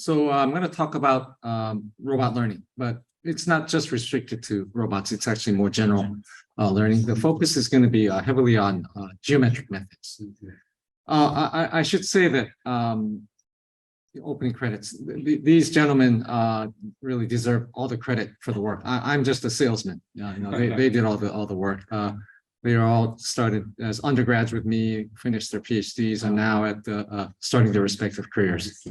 So I'm going to talk about robot learning, but it's not just restricted to robots. It's actually more general learning. The focus is going to be heavily on geometric methods. I should say that the opening credits, these gentlemen really deserve all the credit for the work. I'm just a salesman. They did all the work. They are all started as undergrads with me, finished their PhDs, and now at starting their respective careers.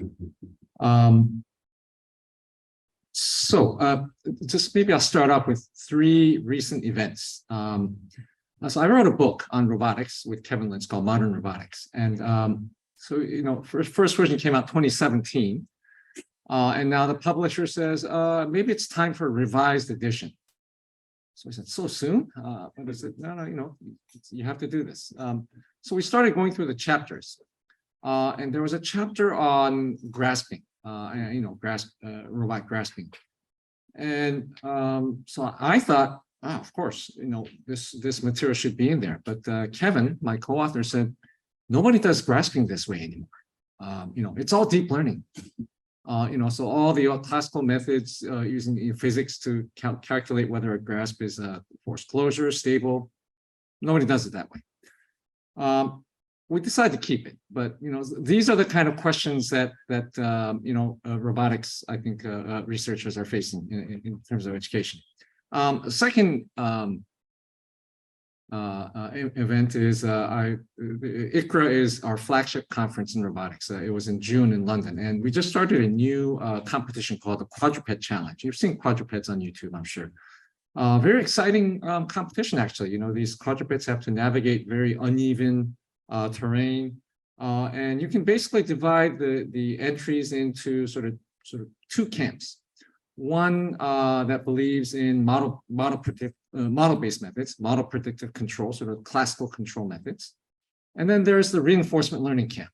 Just maybe I'll start off with 3 recent events. So I wrote a book on robotics with Kevin Lynch called Modern Robotics. And first version came out 2017. And now the publisher says, maybe it's time for a revised edition. So I said, so soon? But I said, no, you have to do this. So we started going through the chapters. And there was a chapter on grasping, robot grasping. And so I thought, of course, this material should be in there. But Kevin, my co-author, said, nobody does grasping this way anymore. It's all deep learning. So all the classical methods using physics to calculate whether a grasp is a forced closure, stable, nobody does it that way. We decided to keep it, but these are the kind of questions that robotics, I think, researchers are facing in terms of education. Second event is ICRA is our flagship conference in robotics. It was in June in London, and we just started a new competition called the Quadruped Challenge. You've seen quadrupeds on YouTube, I'm sure. Very exciting competition, actually. These quadrupeds have to navigate very uneven terrain, and you can basically divide the entries into sort of 2 camps. One that believes in model-based methods, model predictive control, sort of classical control methods. And then there's the reinforcement learning camp.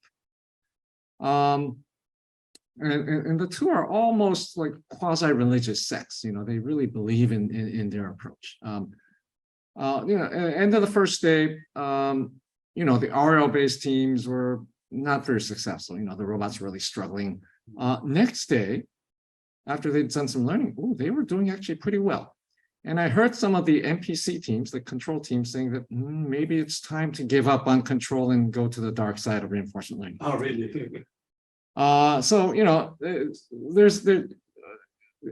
And the 2 are almost like quasi-religious sects. They really believe in their approach. End of the first day, the RL-based teams were not very successful. The robots were really struggling. Next day, after they'd done some learning, they were doing actually pretty well. And I heard some of the NPC teams, the control teams, saying that maybe it's time to give up on control and go to the dark side of reinforcement learning. Oh, really?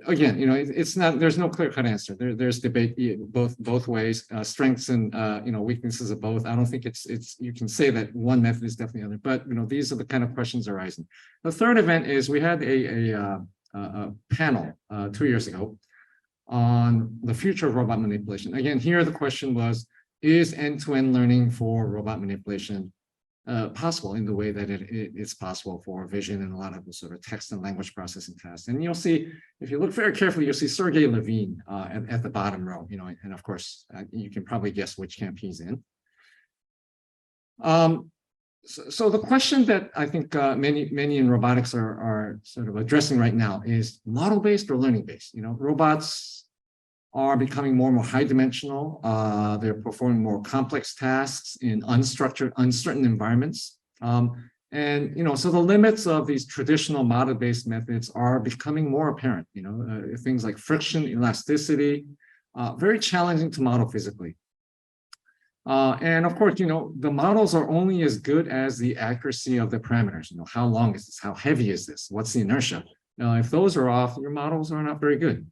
Again, it's not. There's no clear-cut answer. There's debate both ways, strengths and weaknesses of both. I don't think it's. You can say that one method is definitely other, but these are the kind of questions arising. The third event is we had a panel 2 years ago on the future of robot manipulation. Again, here the question was, is end-to-end learning for robot manipulation possible in the way that it's possible for vision and a lot of the sort of text and language processing tasks? And you'll see, if you look very carefully, you'll see Sergey Levine at the bottom row, and of course, you can probably guess which camp he's in. So the question that I think many in robotics are sort of addressing right now is model-based or learning-based. Robots are becoming more and more high-dimensional. They're performing more complex tasks in unstructured, uncertain environments. So the limits of these traditional model-based methods are becoming more apparent. Things like friction, elasticity, very challenging to model physically. And of course, the models are only as good as the accuracy of the parameters. How long is this? How heavy is this? What's the inertia? If those are off, your models are not very good.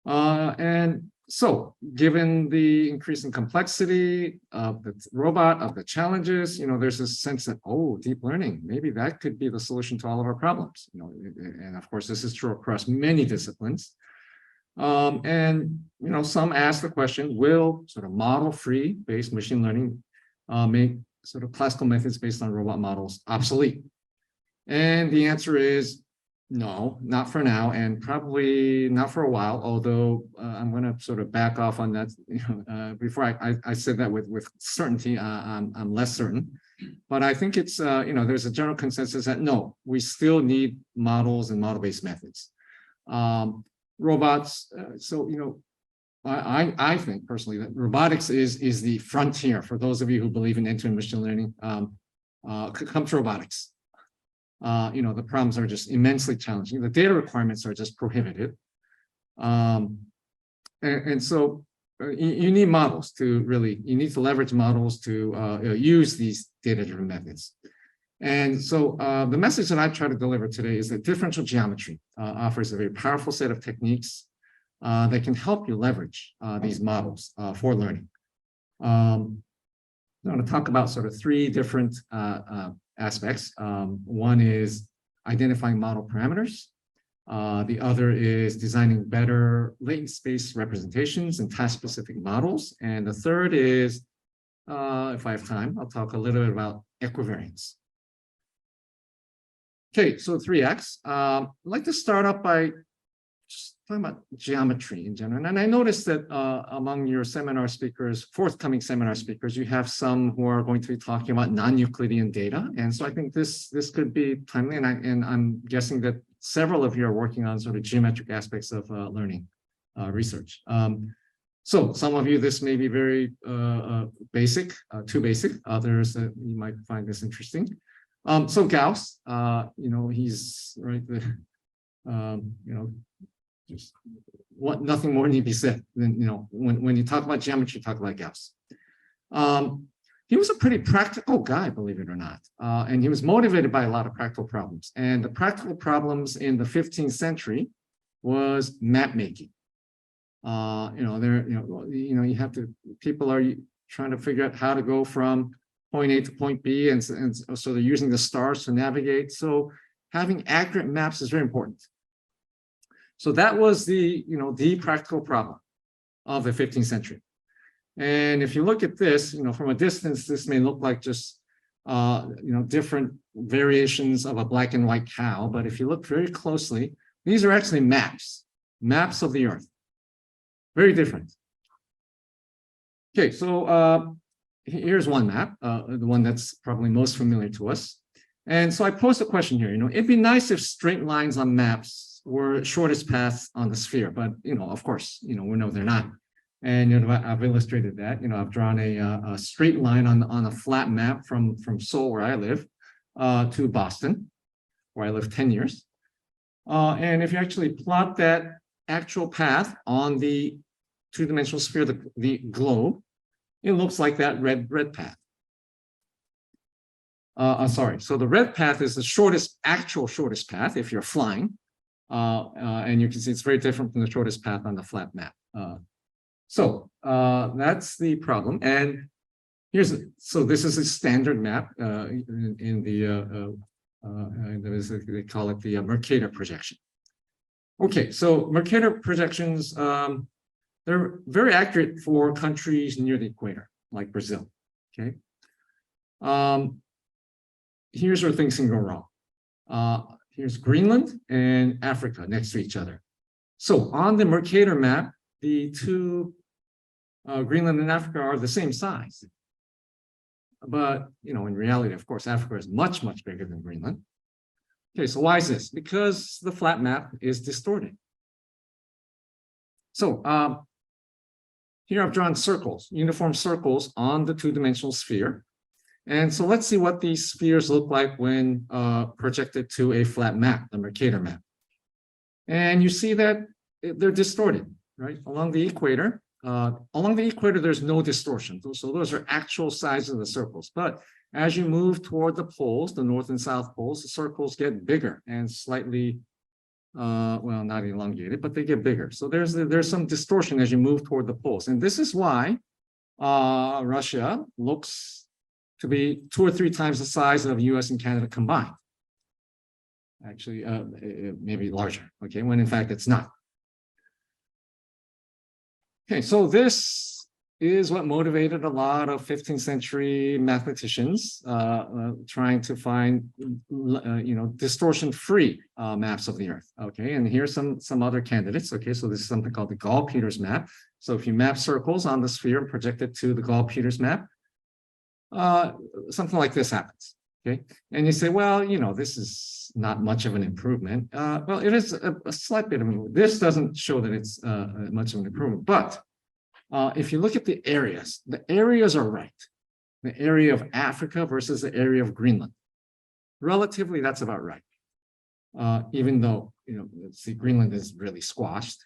And so, given the increasing complexity of the robot, of the challenges, there's this sense that, deep learning, maybe that could be the solution to all of our problems. And of course, this is true across many disciplines. Some ask the question, will sort of model-free based machine learning make sort of classical methods based on robot models obsolete? And the answer is no, not for now, and probably not for a while, although I'm going to sort of back off on that. Before I said that with certainty, I'm less certain. But I think it's, there's a general consensus that no, we still need models and model-based methods. Robots, I think personally that robotics is the frontier. For those of you who believe in end-to-end machine learning, come to robotics. the problems are just immensely challenging. The data requirements are just prohibitive. And so you need models to really, you need to leverage models to use these data-driven methods. And so the message that I try to deliver today is that differential geometry offers a very powerful set of techniques that can help you leverage these models for learning. I'm going to talk about sort of three different aspects. One is identifying model parameters. The other is designing better latent space representations and task-specific models. And the third is, if I have time, I'll talk a little bit about equivariance. Okay, so 3X. I'd like to start up by just talking about geometry in general. And I noticed that among your seminar speakers, forthcoming seminar speakers, you have some who are going to be talking about non-Euclidean data. And so I think this could be timely. And I'm guessing that several of you are working on sort of geometric aspects of learning research. So some of you, this may be very basic, too basic. Others, you might find this interesting. So Gauss, he's right. Just nothing more need be said than when you talk about geometry, talk about Gauss. He was a pretty practical guy, believe it or not, and he was motivated by a lot of practical problems. And the practical problems in the 15th century was map making. You have to. People are trying to figure out how to go from point A to point B, and so they're using the stars to navigate. So having accurate maps is very important. So that was the practical problem of the 15th century. And if you look at this, from a distance, this may look like just different variations of a black and white cow. But if you look very closely, these are actually maps of the Earth. Very different. Okay, so here's one map, the one that's probably most familiar to us. And so I posed a question here, it'd be nice if straight lines on maps were shortest paths on the sphere, but, of course, we know they're not. And, I've illustrated that, I've drawn a straight line on a flat map from Seoul, where I live, to Boston, where I lived 10 years. And if you actually plot that actual path on the two-dimensional sphere, the globe, it looks like that red path. Sorry, so the red path is the actual shortest path if you're flying. And you can see it's very different from the shortest path on the flat map. So that's the problem. And so this is a standard map in they call it the Mercator projection. Okay, so Mercator projections, they're very accurate for countries near the equator, like Brazil, okay? Here's where things can go wrong. Here's Greenland and Africa next to each other. So on the Mercator map, the two, Greenland and Africa, are the same size. But, in reality, of course, Africa is much, much bigger than Greenland. Okay, so why is this? Because the flat map is distorted. So here I've drawn circles, uniform circles on the two-dimensional sphere. And so let's see what these spheres look like when projected to a flat map, the Mercator map. And you see that they're distorted, right? Along the equator, there's no distortion. So those are actual sizes of the circles. But as you move toward the poles, the north and south poles, the circles get bigger and slightly, well, not elongated, but they get bigger. So there's some distortion as you move toward the poles. And this is why Russia looks to be 2 or 3 times the size of US and Canada combined. Actually, maybe larger, okay, when in fact it's not. Okay, so this is what motivated a lot of 15th century mathematicians trying to find, distortion-free maps of the Earth. Okay, and here's some other candidates. Okay, so this is something called the Gall-Peters map. So if you map circles on the sphere and project it to the Gall-Peters map, something like this happens. Okay, and you say, well, this is not much of an improvement. Well, it is a slight bit of an improvement. This doesn't show that it's much of an improvement, but if you look at the areas are right. The area of Africa versus the area of Greenland. relatively, that's about right. Even though, see, Greenland is really squashed.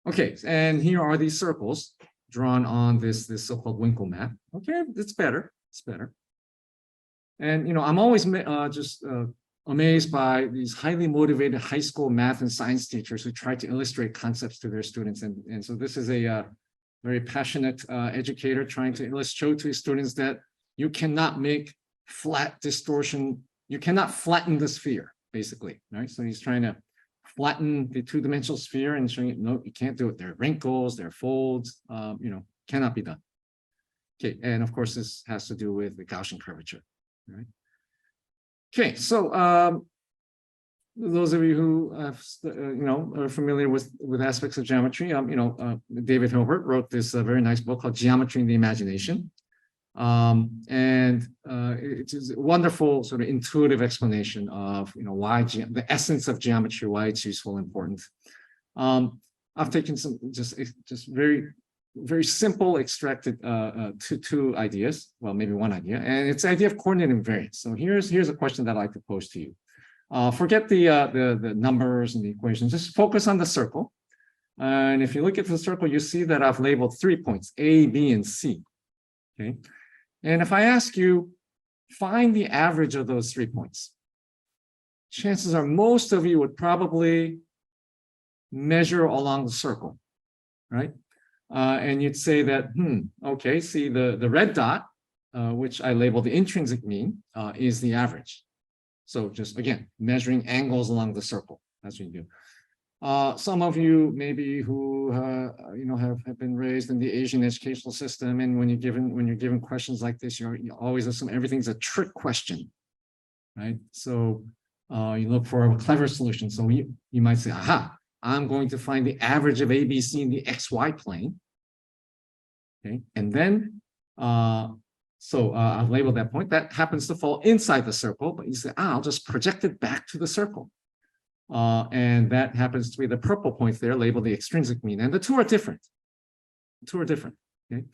Okay, and here are these circles drawn on this so-called Winkle map. Okay, it's better. It's better. And I'm always just amazed by these highly motivated high school math and science teachers who try to illustrate concepts to their students. And so this is a very passionate educator trying to show to his students that you cannot make flat distortion. You cannot flatten the sphere, basically, right? So he's trying to flatten the two-dimensional sphere and showing it, no, you can't do it. There are wrinkles, there are folds, cannot be done. Okay, and of course, this has to do with the Gaussian curvature, right? Okay, so those of you who have, are familiar with aspects of geometry, David Hilbert wrote this very nice book called Geometry in the Imagination. It's a wonderful sort of intuitive explanation of why the essence of geometry, why it's useful and important. I've taken some just very simple extracted two ideas, well, maybe one idea, and it's the idea of coordinate invariance. So here's a question that I'd like to pose to you. Forget the numbers and the equations, just focus on the circle. And if you look at the circle, you see that I've labeled 3 points, A, B, and C. Okay. And if I ask you, find the average of those 3 points, chances are most of you would probably measure along the circle, right? And you'd say that, okay, see the red dot, which I label the intrinsic mean, is the average. So just, again, measuring angles along the circle, that's what you do. Some of you maybe who have been raised in the Asian educational system, and when you're given questions like this, you always assume everything's a trick question, right? So you look for a clever solution. So you might say, aha, I'm going to find the average of ABC in the XY plane. Okay, and then I've labeled that point. That happens to fall inside the circle, but you say, I'll just project it back to the circle. And that happens to be the purple point there, labeled the extrinsic mean. And the two are different. Okay.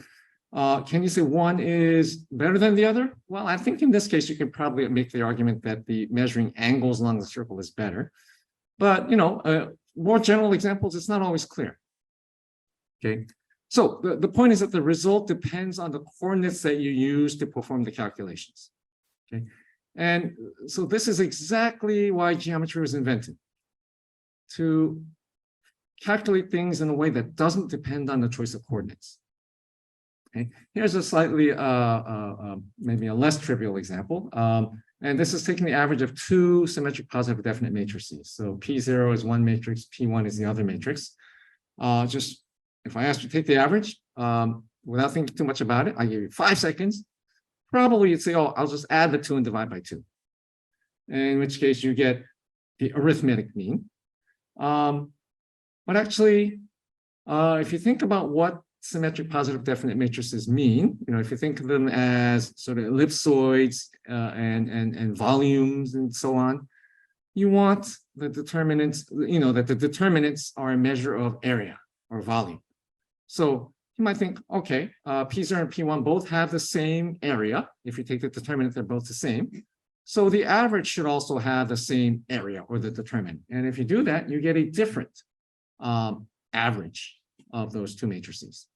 Can you say one is better than the other? Well, I think in this case, you can probably make the argument that the measuring angles along the circle is better. But, more general examples, it's not always clear. Okay. So the point is that the result depends on the coordinates that you use to perform the calculations. Okay. And so this is exactly why geometry was invented, to calculate things in a way that doesn't depend on the choice of coordinates. Okay, here's a slightly, maybe a less trivial example. And this is taking the average of two symmetric positive definite matrices. So P0 is one matrix, P1 is the other matrix. Just if I asked you to take the average, without thinking too much about it, I give you 5 seconds. Probably you'd say, oh, I'll just add the 2 and divide by 2. In which case you get the arithmetic mean. But actually, if you think about what symmetric positive definite matrices mean, if you think of them as sort of ellipsoids and volumes and so on, you want the determinants, that the determinants are a measure of area or volume. So you might think, okay, P0 and P1 both have the same area. If you take the determinant, they're both the same. So the average should also have the same area or the determinant. And if you do that, you get a different average of those two matrices.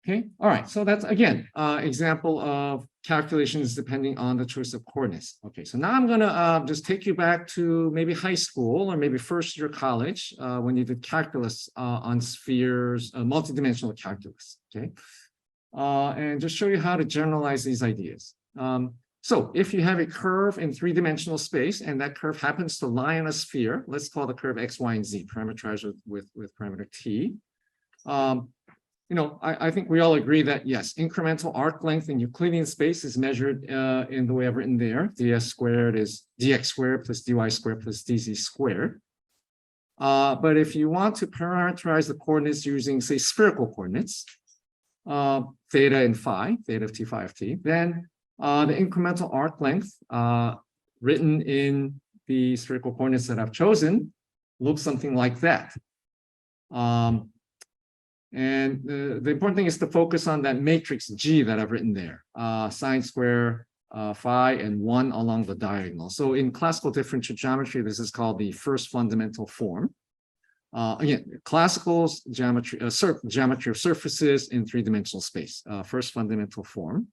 Okay, all right, so that's, again, example of calculations depending on the choice of coordinates. Okay, so now I'm gonna just take you back to maybe high school or maybe first year college when you did calculus on spheres, multidimensional calculus, okay? And just show you how to generalize these ideas. So if you have a curve in three-dimensional space and that curve happens to lie on a sphere, let's call the curve x, y, and z, parameterized with parameter t. I think we all agree that, yes, incremental arc length in Euclidean space is measured in the way I've written there. ds squared is dx squared plus dy squared plus dz squared. But if you want to parameterize the coordinates using, say, spherical coordinates, theta and phi, theta of t, phi of t, then the incremental arc length written in the spherical coordinates that I've chosen looks something like that. And the important thing is to focus on that matrix G that I've written there, sine square phi, and 1 along the diagonal. So in classical differential geometry, this is called the first fundamental form. Again, classical geometry, geometry of surfaces in three-dimensional space, first fundamental form.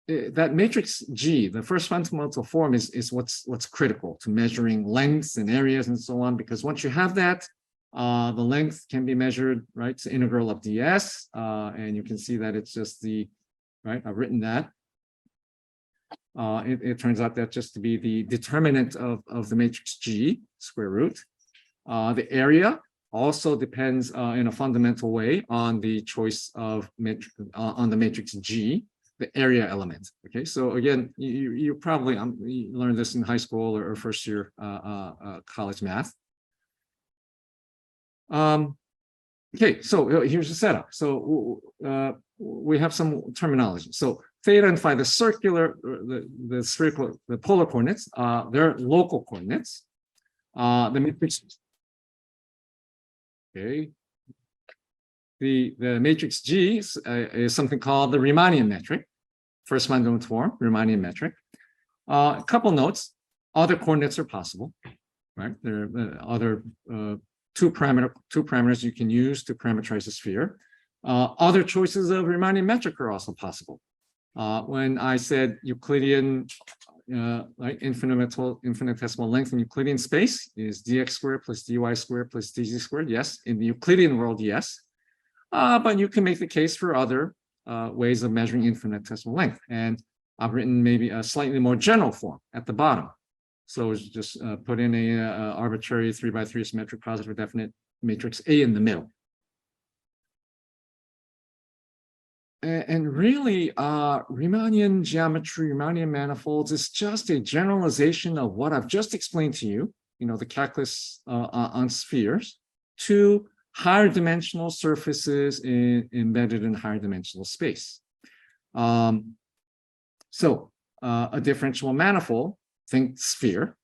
That matrix G, the first fundamental form, is what's critical to measuring lengths and areas and so on, because once you have that, the length can be measured, right? It's the integral of ds, and you can see that it's just the, right? I've written that. It turns out that just to be the determinant of the matrix G, square root. The area also depends in a fundamental way on the choice of on the matrix G, the area element. Okay, so again, you probably you learned this in high school or first year college math. Okay, so here's the setup. So we have some terminology. So theta and phi, the circular, the spherical, the polar coordinates, they're local coordinates. The matrix, okay. The matrix G is something called the Riemannian metric, first fundamental form, Riemannian metric. A couple notes: other coordinates are possible, right? There are other two parameters you can use to parameterize a sphere. Other choices of Riemannian metric are also possible. When I said Euclidean, like infinitesimal length in Euclidean space is dx squared plus dy squared plus dz squared. Yes, in the Euclidean world, yes. But you can make the case for other ways of measuring infinitesimal length. And I've written maybe a slightly more general form at the bottom. So just put in a arbitrary 3x3 symmetric positive definite matrix A in the middle. And really, Riemannian geometry, Riemannian manifolds is just a generalization of what I've just explained to you, the calculus on spheres, to higher dimensional surfaces embedded in higher dimensional space. So a differential manifold, think sphere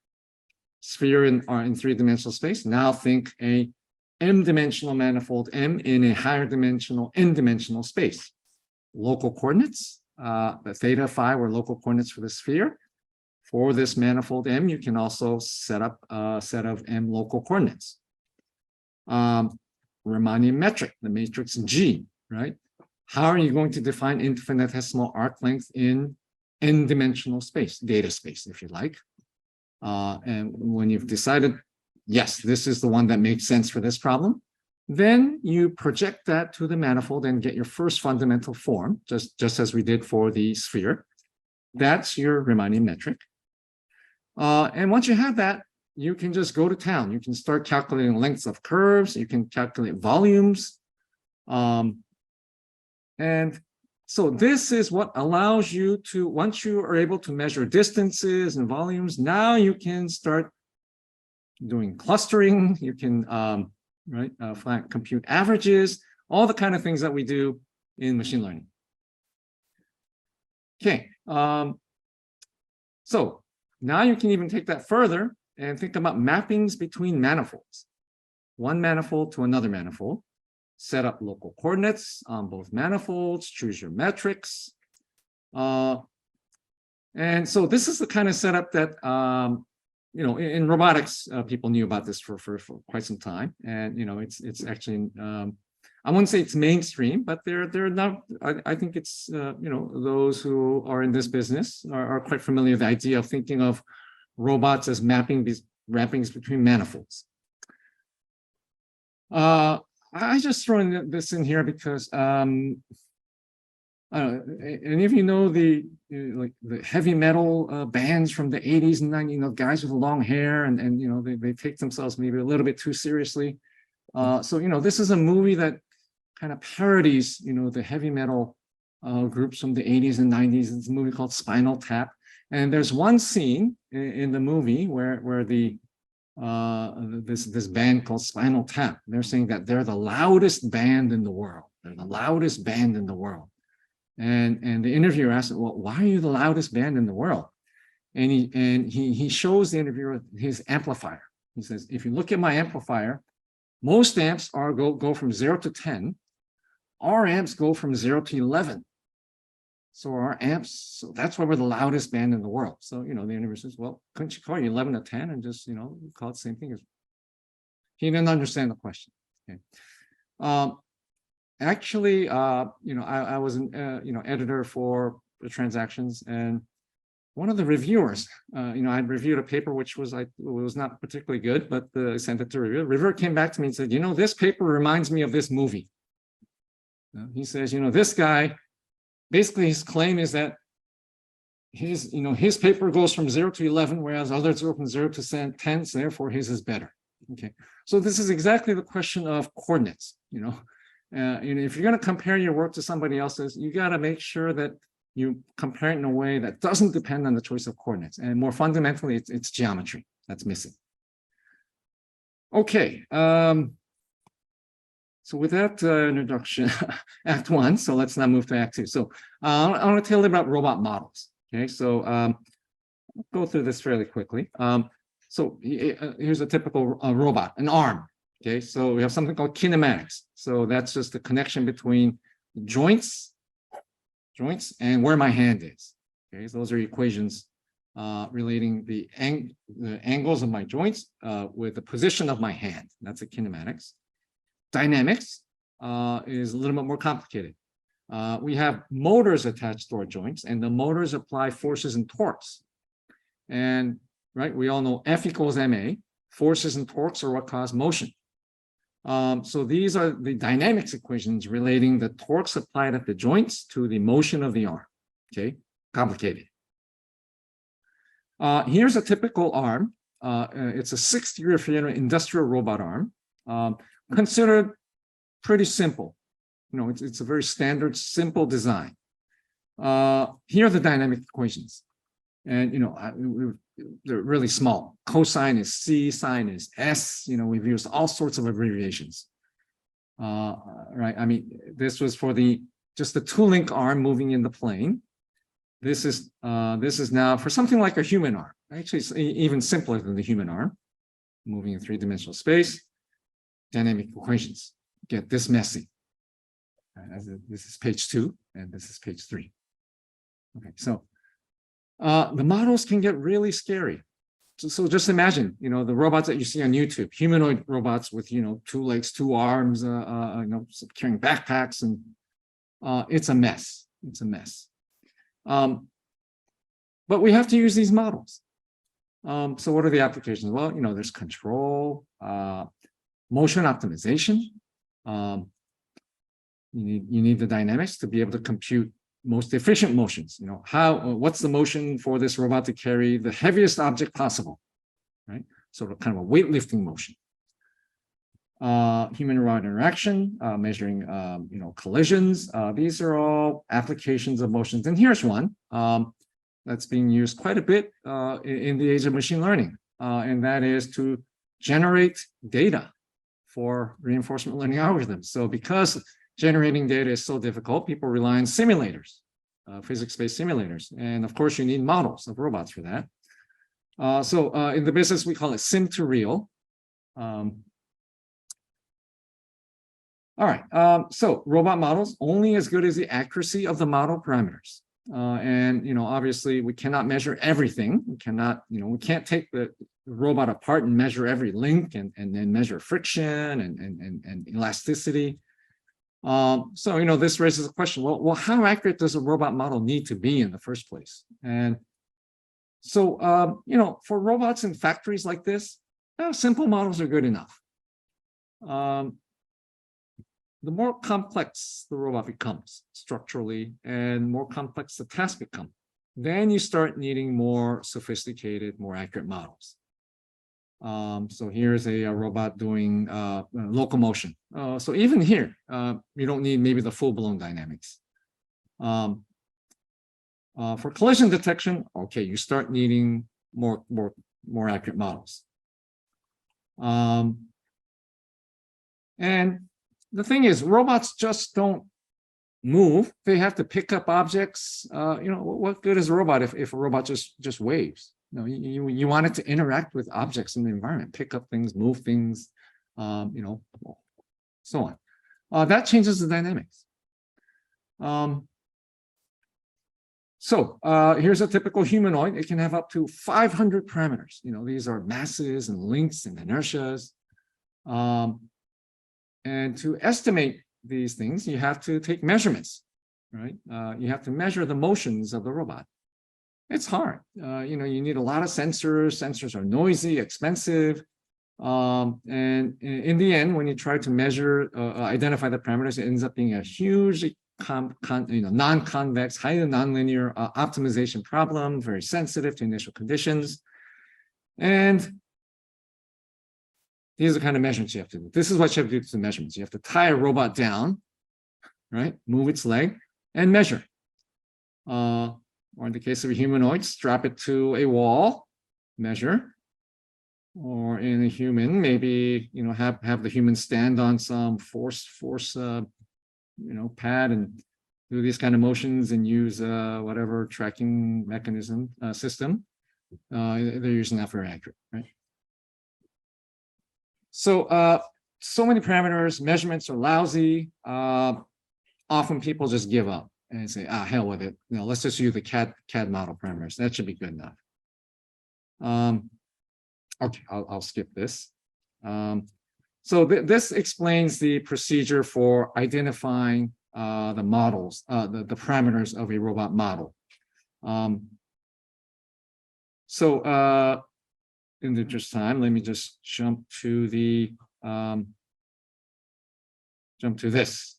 in three-dimensional space. Now think a m-dimensional manifold M in a higher dimensional n-dimensional space. Local coordinates, the theta, phi were local coordinates for the sphere. For this manifold M, you can also set up a set of M local coordinates. Riemannian metric, the matrix G, right? How are you going to define infinitesimal arc length in n-dimensional space, data space, if you like? And when you've decided, yes, this is the one that makes sense for this problem, then you project that to the manifold and get your first fundamental form, just as we did for the sphere. That's your Riemannian metric. And once you have that, you can just go to town. You can start calculating lengths of curves. You can calculate volumes. And so this is what allows you to, once you are able to measure distances and volumes, now you can start doing clustering. You can compute averages, all the kind of things that we do in machine learning. Okay, so now you can even take that further and think about mappings between manifolds. One manifold to another manifold. Set up local coordinates on both manifolds, choose your metrics. And so this is the kind of setup that in robotics, people knew about this for quite some time, and it's actually I wouldn't say it's mainstream, but they're not. I think it's those who are in this business are quite familiar with the idea of thinking of robots as mapping these wrappings between manifolds. I just throw this in here because I don't know, any of you know the heavy metal bands from the 80s and 90s, guys with long hair and they take themselves maybe a little bit too seriously. So this is a movie that kind of parodies the heavy metal groups from the 80s and 90s. It's a movie called Spinal Tap, and there's one scene in the movie where this band called Spinal Tap, they're saying that they're the loudest band in the world. They're the loudest band in the world. And the interviewer asked, well, why are you the loudest band in the world? And he shows the interviewer his amplifier. He says, if you look at my amplifier, most amps go from 0 to 10. Our amps go from 0 to 11. So our amps, so that's why we're the loudest band in the world. So, the universe says, well, couldn't you call you 11 to 10 and just, call it the same thing? He didn't understand the question. Okay. Actually, I was an, editor for the transactions, and one of the reviewers, I'd reviewed a paper which was not particularly good, but I sent it to review. The reviewer came back to me and said, this paper reminds me of this movie. He says, this guy, basically his claim is that his paper goes from 0 to 11, whereas others go from 0 to 10, so therefore his is better. Okay, so this is exactly the question of coordinates. If you're going to compare your work to somebody else's, you got to make sure that you compare it in a way that doesn't depend on the choice of coordinates. And more fundamentally, it's geometry that's missing. Okay. So with that introduction, Act 1, so let's now move to Act 2. So I want to tell you about robot models. Okay, so I'll go through this fairly quickly. So here's a typical robot, an arm. Okay, so we have something called kinematics. So that's just the connection between joints and where my hand is. Okay, so those are equations relating the angles of my joints with the position of my hand. That's a kinematics. Dynamics is a little bit more complicated. We have motors attached to our joints, and the motors apply forces and torques. And we all know F equals ma. Forces and torques are what cause motion. So these are the dynamics equations relating the torques applied at the joints to the motion of the arm. Okay, complicated. Here's a typical arm. It's a 6-degree of freedom industrial robot arm. Considered pretty simple. It's a very standard, simple design. Here are the dynamic equations. And, they're really small. Cosine is C, sine is S. We've used all sorts of abbreviations. I mean, this was for just the 2-link arm moving in the plane. This is now for something like a human arm. Actually, it's even simpler than the human arm, moving in 3-dimensional space. Dynamic equations get this messy. This is page 2, and this is page 3. Okay, so the models can get really scary. So just imagine, the robots that you see on YouTube, humanoid robots with 2 legs, 2 arms, carrying backpacks, and it's a mess. It's a mess. But we have to use these models. So what are the applications? Well, there's control, motion optimization. You need the dynamics to be able to compute most efficient motions. What's the motion for this robot to carry the heaviest object possible, right? Sort of kind of a weightlifting motion. Human robot interaction, measuring, collisions. These are all applications of motions. And here's one that's being used quite a bit in the age of machine learning, and that is to generate data for reinforcement learning algorithms. So because generating data is so difficult, people rely on simulators, physics-based simulators. And of course, you need models of robots for that. So in the business, we call it sim to real. All right, so robot models only as good as the accuracy of the model parameters. And obviously we cannot measure everything. We cannot, we can't take the robot apart and measure every link and then measure friction and elasticity. So this raises a question. Well, how accurate does a robot model need to be in the first place? And so for robots in factories like this, simple models are good enough. The more complex the robot becomes structurally and more complex the task becomes, then you start needing more sophisticated, more accurate models. So here's a robot doing locomotion. So even here, you don't need maybe the full-blown dynamics. For collision detection, okay, you start needing more accurate models. And the thing is, robots just don't move. They have to pick up objects. What good is a robot if a robot just waves? You want it to interact with objects in the environment, pick up things, move things, so on. That changes the dynamics. So here's a typical humanoid. It can have up to 500 parameters. These are masses and lengths and inertias. And to estimate these things, you have to take measurements, right? You have to measure the motions of the robot. It's hard. You need a lot of sensors. Sensors are noisy, expensive. And in the end, when you try to measure, identify the parameters, it ends up being a huge non-convex, highly nonlinear optimization problem, very sensitive to initial conditions. And these are the kind of measurements you have to do. This is what you have to do to the measurements. You have to tie a robot down, right? Move its leg and measure. Or in the case of a humanoid, strap it to a wall, measure. Or in a human, maybe have the human stand on some force pad and do these kind of motions and use whatever tracking mechanism system. They're usually not very accurate, right? So so many parameters, measurements are lousy. Often people just give up and say, hell with it. Let's just use the CAD model parameters. That should be good enough. Okay, I'll skip this. So this explains the procedure for identifying the models, the parameters of a robot model. So in the interest of time, let me just jump to this.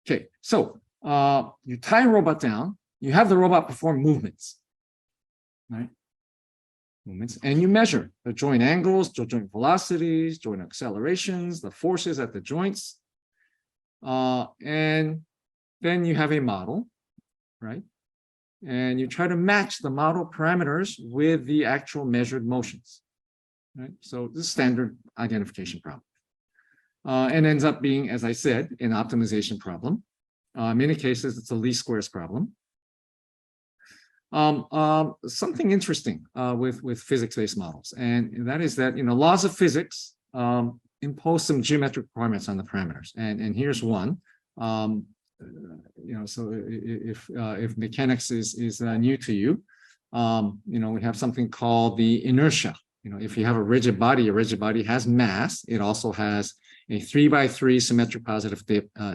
Okay, so you tie a robot down, you have the robot perform movements, right? And you measure the joint angles, joint velocities, joint accelerations, the forces at the joints. And then you have a model, right? And you try to match the model parameters with the actual measured motions, right? So this is standard identification problem. And ends up being, as I said, an optimization problem. In many cases, it's a least squares problem. Something interesting with physics-based models, and that is that laws of physics impose some geometric requirements on the parameters, and here's one. So if mechanics is new to you, we have something called the inertia. If you have a rigid body has mass. It also has a 3x3 symmetric positive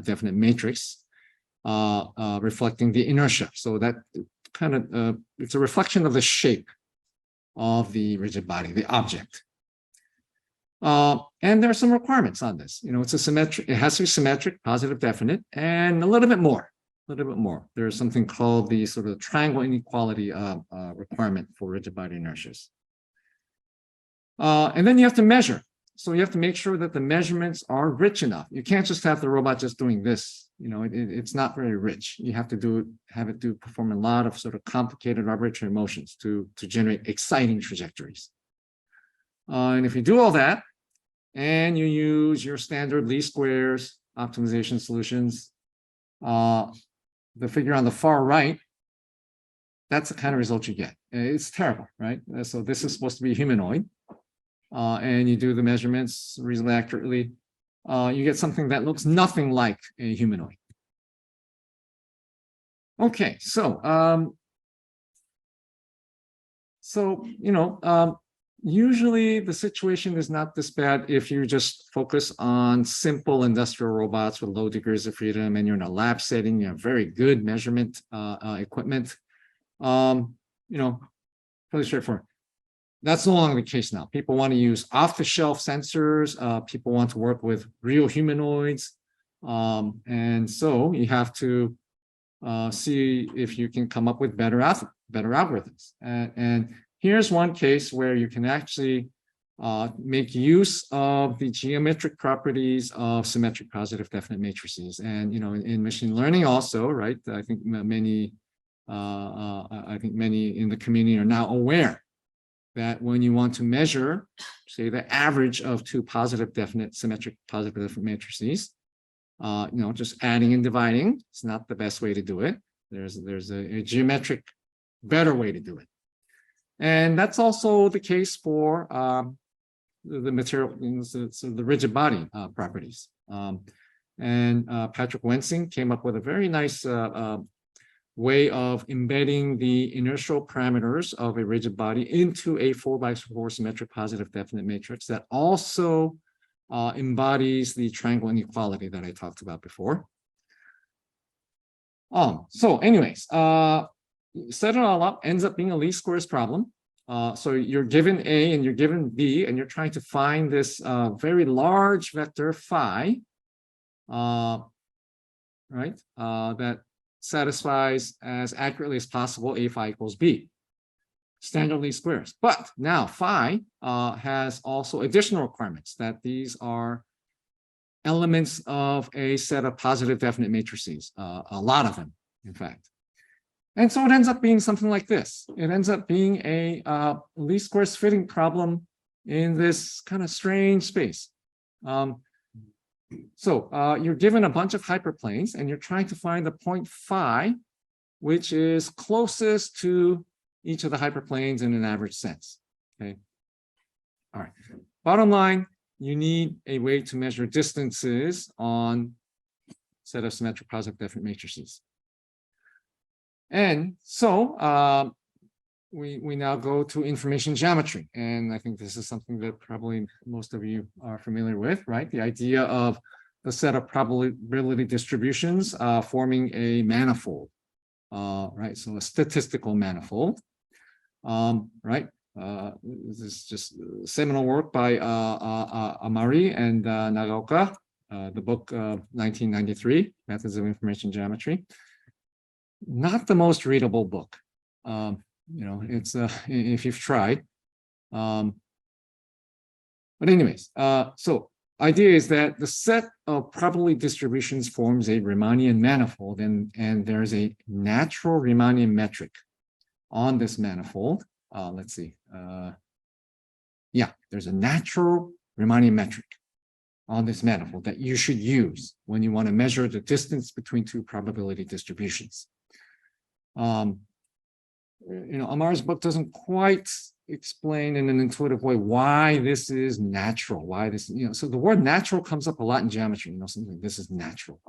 definite matrix reflecting the inertia. So that kind of it's a reflection of the shape of the rigid body, the object. And there are some requirements on this. It's a symmetric, it has to be symmetric, positive definite, and a little bit more. There's something called the sort of triangle inequality requirement for rigid body inertias. And then you have to measure. So you have to make sure that the measurements are rich enough. You can't just have the robot just doing this. It's not very rich. You have to have it perform a lot of sort of complicated arbitrary motions to generate exciting trajectories. And if you do all that, and you use your standard least squares optimization solutions, the figure on the far right, that's the kind of result you get. It's terrible, right? So this is supposed to be humanoid. And you do the measurements reasonably accurately, you get something that looks nothing like a humanoid. Okay, so usually the situation is not this bad if you just focus on simple industrial robots with low degrees of freedom, and you're in a lab setting, you have very good measurement equipment. Really straightforward. That's no longer the case now. People want to use off-the-shelf sensors. People want to work with real humanoids. And so you have to see if you can come up with better algorithms. And here's one case where you can actually make use of the geometric properties of symmetric positive definite matrices. And in machine learning also, right? I think many in the community are now aware that when you want to measure, say, the average of two symmetric positive definite matrices, just adding and dividing is not the best way to do it. There's a geometric better way to do it. And that's also the case for the material, so the rigid body properties. And Patrick Wensing came up with a very nice way of embedding the inertial parameters of a rigid body into a 4x4 symmetric positive definite matrix that also embodies the triangle inequality that I talked about before. So anyways, set it all up, ends up being a least squares problem. So you're given A and you're given B, and you're trying to find this very large vector phi, right? That satisfies as accurately as possible A phi equals B, standard least squares. But now phi has also additional requirements, that these are elements of a set of positive definite matrices, a lot of them, in fact. And so it ends up being something like this. It ends up being a least squares fitting problem in this kind of strange space. So you're given a bunch of hyperplanes, and you're trying to find the point phi, which is closest to each of the hyperplanes in an average sense. Okay. All right. Bottom line, you need a way to measure distances on a set of symmetric positive definite matrices. And so we now go to information geometry. And I think this is something that probably most of you are familiar with, right? The idea of the set of probability distributions forming a manifold, right? So a statistical manifold, right? This is just seminal work by Amari and Nagaoka, the book of 1993, Methods of Information Geometry. Not the most readable book. It's if you've tried. But anyways, so idea is that the set of probability distributions forms a Riemannian manifold, and there's a natural Riemannian metric on this manifold. Let's see. Yeah, there's a natural Riemannian metric on this manifold that you should use when you want to measure the distance between two probability distributions. Amar's book doesn't quite explain in an intuitive way why this is natural, why this, so the word natural comes up a lot in geometry, something like this is natural.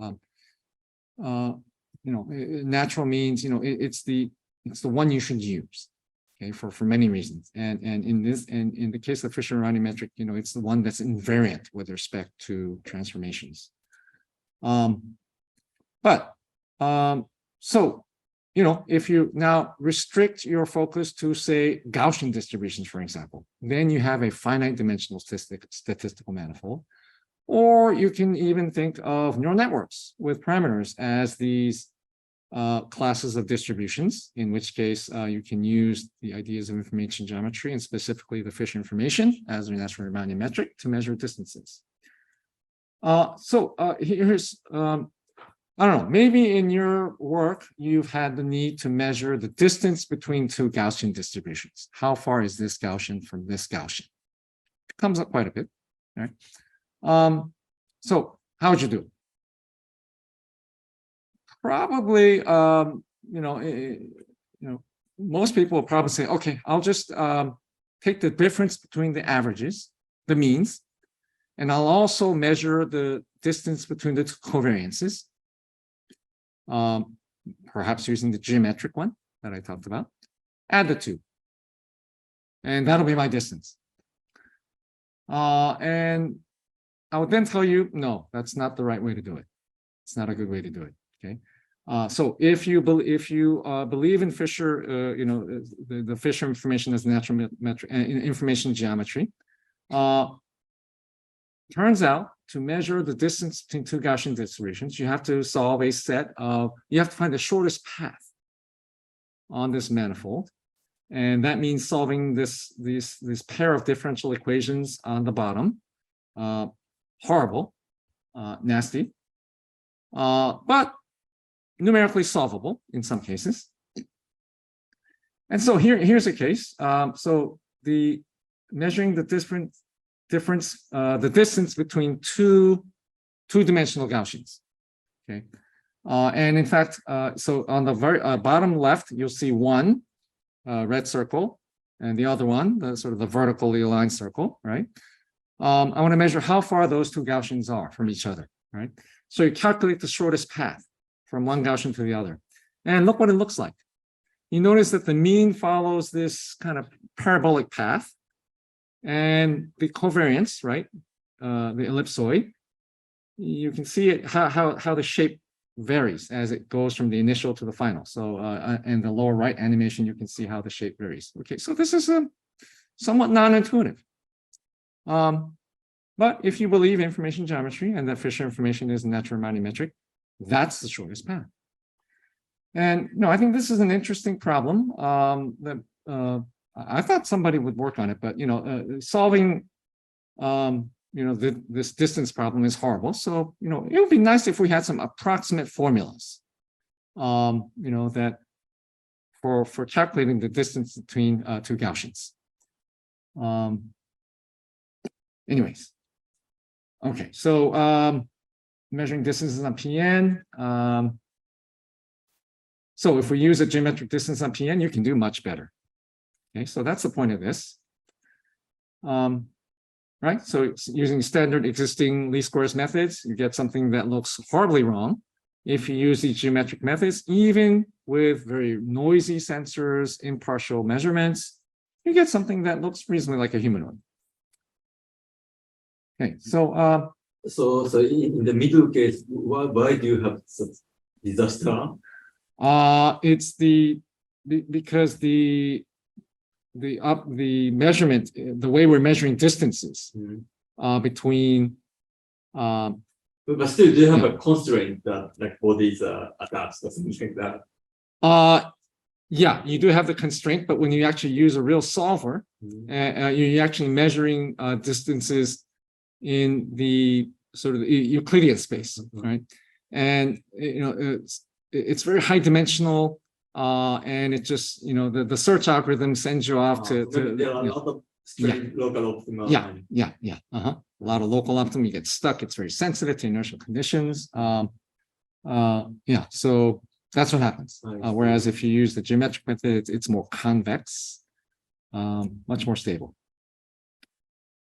Natural means, it's the one you should use, okay, for many reasons. And in the case of Fisher-Riemannian metric, it's the one that's invariant with respect to transformations. So, if you now restrict your focus to, say, Gaussian distributions, for example, then you have a finite dimensional statistical manifold. Or you can even think of neural networks with parameters as these classes of distributions, in which case you can use the ideas of information geometry, and specifically the Fisher information as a natural Riemannian metric to measure distances. Here's I don't know, maybe in your work, you've had the need to measure the distance between two Gaussian distributions. How far is this Gaussian from this Gaussian? It comes up quite a bit, right? So how would you do it? Probably, most people will probably say, okay, I'll just take the difference between the averages, the means, and I'll also measure the distance between the two covariances. Perhaps using the geometric one that I talked about, add the two, and that'll be my distance. And I would then tell you, no, that's not the right way to do it. It's not a good way to do it. Okay. So if you believe in Fisher, the Fisher information as natural metric information geometry, turns out to measure the distance between two Gaussian distributions, you have to solve a set of, you have to find the shortest path on this manifold. And that means solving this pair of differential equations on the bottom. Horrible, nasty, but numerically solvable in some cases. And so here's a case. So the measuring the difference, the distance between two-dimensional Gaussians. Okay, and in fact, so on the very bottom left, you'll see one red circle, and the other one, the sort of the vertically aligned circle, right? I want to measure how far those two Gaussians are from each other, right? So you calculate the shortest path from one Gaussian to the other. And look what it looks like. You notice that the mean follows this kind of parabolic path, and the covariance, right, the ellipsoid, you can see it how the shape varies as it goes from the initial to the final. So in the lower right animation, you can see how the shape varies. Okay, so this is somewhat non-intuitive. But if you believe information geometry and that Fisher information is natural Riemannian metric, that's the shortest path. And I think this is an interesting problem that I thought somebody would work on it, but solving this distance problem is horrible. So it would be nice if we had some approximate formulas, that for calculating the distance between two Gaussians. Anyways, okay, so measuring distances on PN. So if we use a geometric distance on PN, you can do much better. Okay, so that's the point of this. Right, so using standard existing least squares methods, you get something that looks horribly wrong. If you use these geometric methods, even with very noisy sensors, impartial measurements, you get something that looks reasonably like a humanoid. Okay, so so in the middle case, why do you have such disaster? It's because the measurement, the way we're measuring distances between. But still, do you have a constraint that like bodies are attached or something like that? Yeah, you do have the constraint, but when you actually use a real solver, you're actually measuring distances in the sort of Euclidean space, right? And it's very high dimensional, and it just the search algorithm sends you off to there are a lot of local optima. Yeah. A lot of local optima. You get stuck. It's very sensitive to inertial conditions. So that's what happens. Whereas if you use the geometric method, it's more convex, much more stable.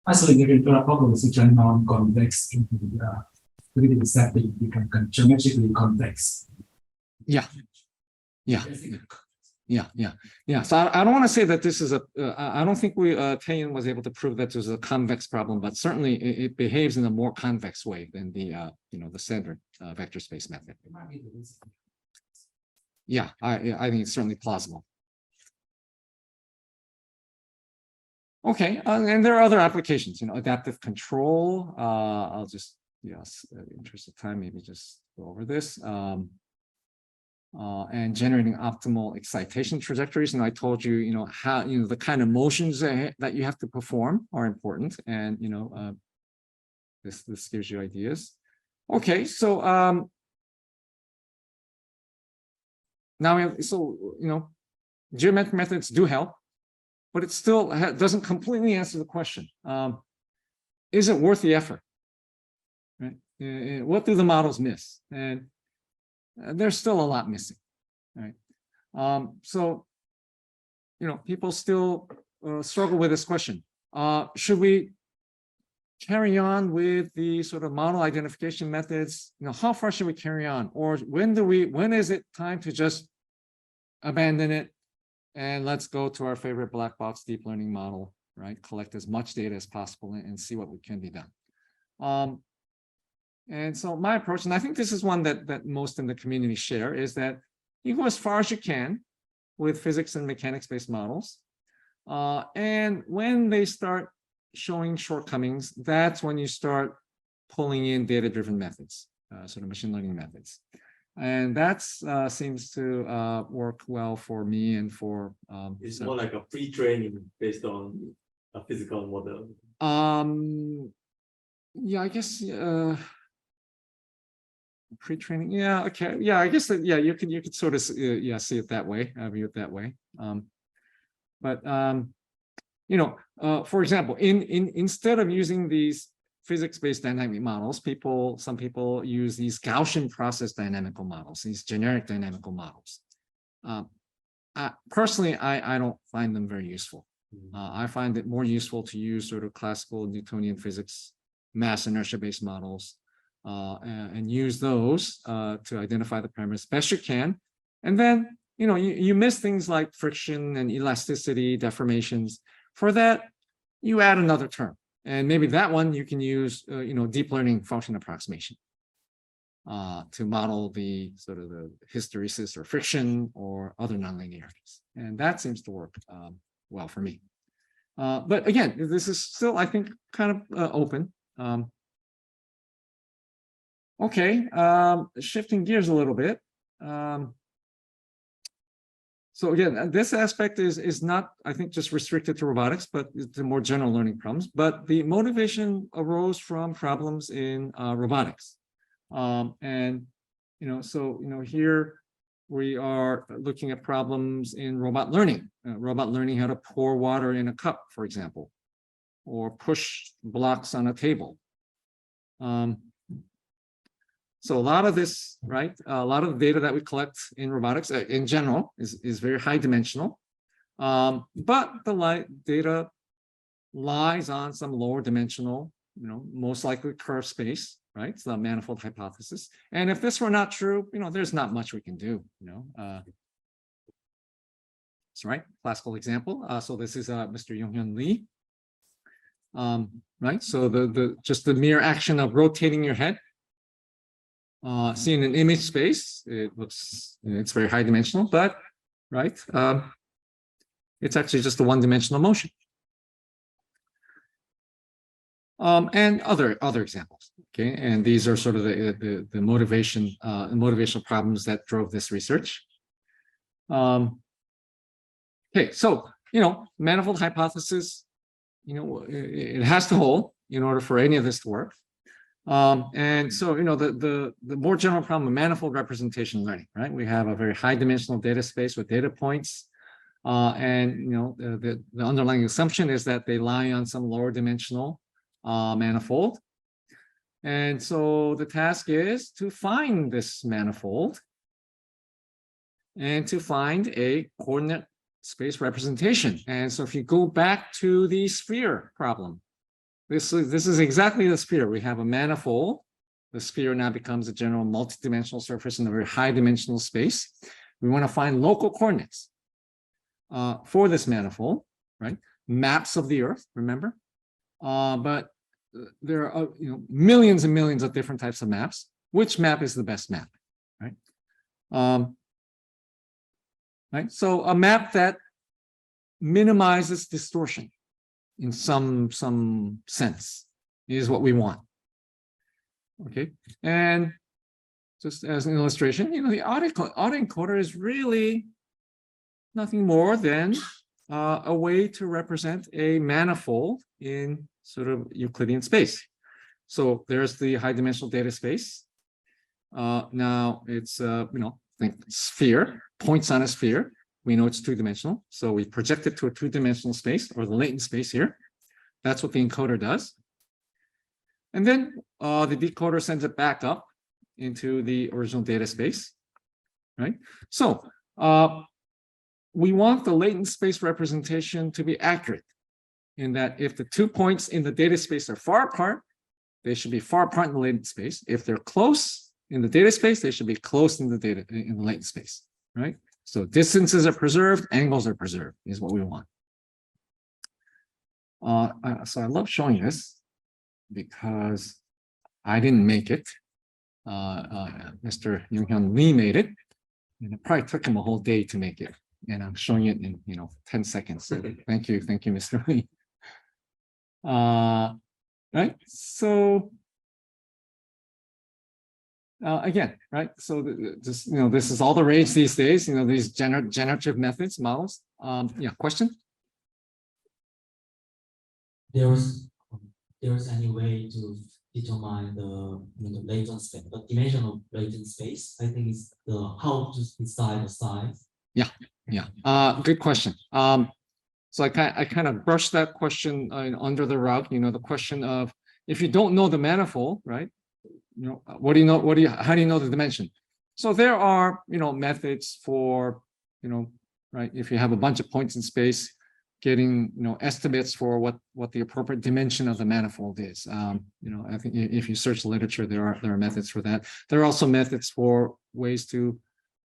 Isolated problems which are non-convex in the 3D setting become geometrically convex. Yeah. So I don't want to say that this is I don't think Taeyeon was able to prove that this is a convex problem, but certainly it behaves in a more convex way than the the standard vector space method. Yeah, I think it's certainly plausible. Okay, and there are other applications, adaptive control. I'll just, in the interest of time, maybe just go over this. And generating optimal excitation trajectories. And I told you, how, the kind of motions that you have to perform are important. And, this gives you ideas. Okay, so now we have, geometric methods do help, but it still doesn't completely answer the question. Is it worth the effort? Right? What do the models miss? And there's still a lot missing, right? So, people still struggle with this question. Should we carry on with the sort of model identification methods? How far should we carry on? Or when is it time to just abandon it and let's go to our favorite black box deep learning model, right? Collect as much data as possible and see what can be done. And so my approach, and I think this is one that most in the community share, is that you go as far as you can with physics and mechanics-based models. And when they start showing shortcomings, that's when you start pulling in data-driven methods, sort of machine learning methods. And that seems to work well for me and for... it's more like a pre-training based on a physical model. Yeah, I guess... pre-training, yeah, okay, yeah, I guess that, yeah, you could sort of see it that way, view it that way. For example, instead of using these physics-based dynamic models, some people use these Gaussian process dynamical models, these generic dynamical models. Personally, I don't find them very useful. I find it more useful to use sort of classical Newtonian physics, mass inertia-based models, and use those to identify the parameters best you can, And then, you miss things like friction and elasticity, deformations. For that, you add another term. And maybe that one you can use, deep learning function approximation to model the sort of the hysteresis or friction or other nonlinearities. And that seems to work well for me. But again, this is still, I think, kind of open. Okay, shifting gears a little bit. So again, this aspect is not, I think, just restricted to robotics, but to more general learning problems. But the motivation arose from problems in robotics. And, here we are looking at problems in robot learning. Robot learning how to pour water in a cup, for example, or push blocks on a table. So a lot of this, right? A lot of the data that we collect in robotics in general is very high dimensional. But the data lies on some lower dimensional, most likely curved space, right? It's the manifold hypothesis. And if this were not true, there's not much we can do, That's right, classical example. So this is Mr. Yonghyun Lee. Right, so just the mere action of rotating your head, seeing an image space, it's very high dimensional, but right, it's actually just a one-dimensional motion. And other examples, okay, and these are sort of the motivational problems that drove this research. Okay, so manifold hypothesis, it has to hold in order for any of this to work. And so, the more general problem of manifold representation learning, right? We have a very high dimensional data space with data points. And, the underlying assumption is that they lie on some lower dimensional manifold. And so the task is to find this manifold and to find a coordinate space representation. And so if you go back to the sphere problem, this is exactly the sphere. We have a manifold. The sphere now becomes a general multidimensional surface in a very high dimensional space. We want to find local coordinates for this manifold, right? Maps of the Earth, remember? But there are millions and millions of different types of maps. Which map is the best map, right? Right. So a map that minimizes distortion in some sense is what we want. Okay, and just as an illustration, the autoencoder is really nothing more than a way to represent a manifold in sort of Euclidean space. So there's the high dimensional data space. Now it's think sphere, points on a sphere. We know it's two-dimensional, so we project it to a two-dimensional space, or the latent space here. That's what the encoder does. And then the decoder sends it back up into the original data space, right? So we want the latent space representation to be accurate in that if the 2 points in the data space are far apart, they should be far apart in the latent space. If they're close in the data space, they should be close in the latent space, right? So distances are preserved, angles are preserved is what we want. So I love showing this because I didn't make it. Mr. Yonghyun Lee made it, and it probably took him a whole day to make it. And I'm showing it in 10 seconds. So thank you, Mr. Lee. Right. So again, right. So this is all the rage these days. These generative methods, models. Yeah. Question. There's any way to determine the latent space, the dimension of latent space? I think it's how to decide the size. Yeah. Good question. So I kind of brushed that question under the rug. The question of if you don't know the manifold, right? What do you know? How do you know the dimension? So there are methods for right. If you have a bunch of points in space, getting estimates for what the appropriate dimension of the manifold is. I think if you search the literature, there are methods for that. There are also methods for ways to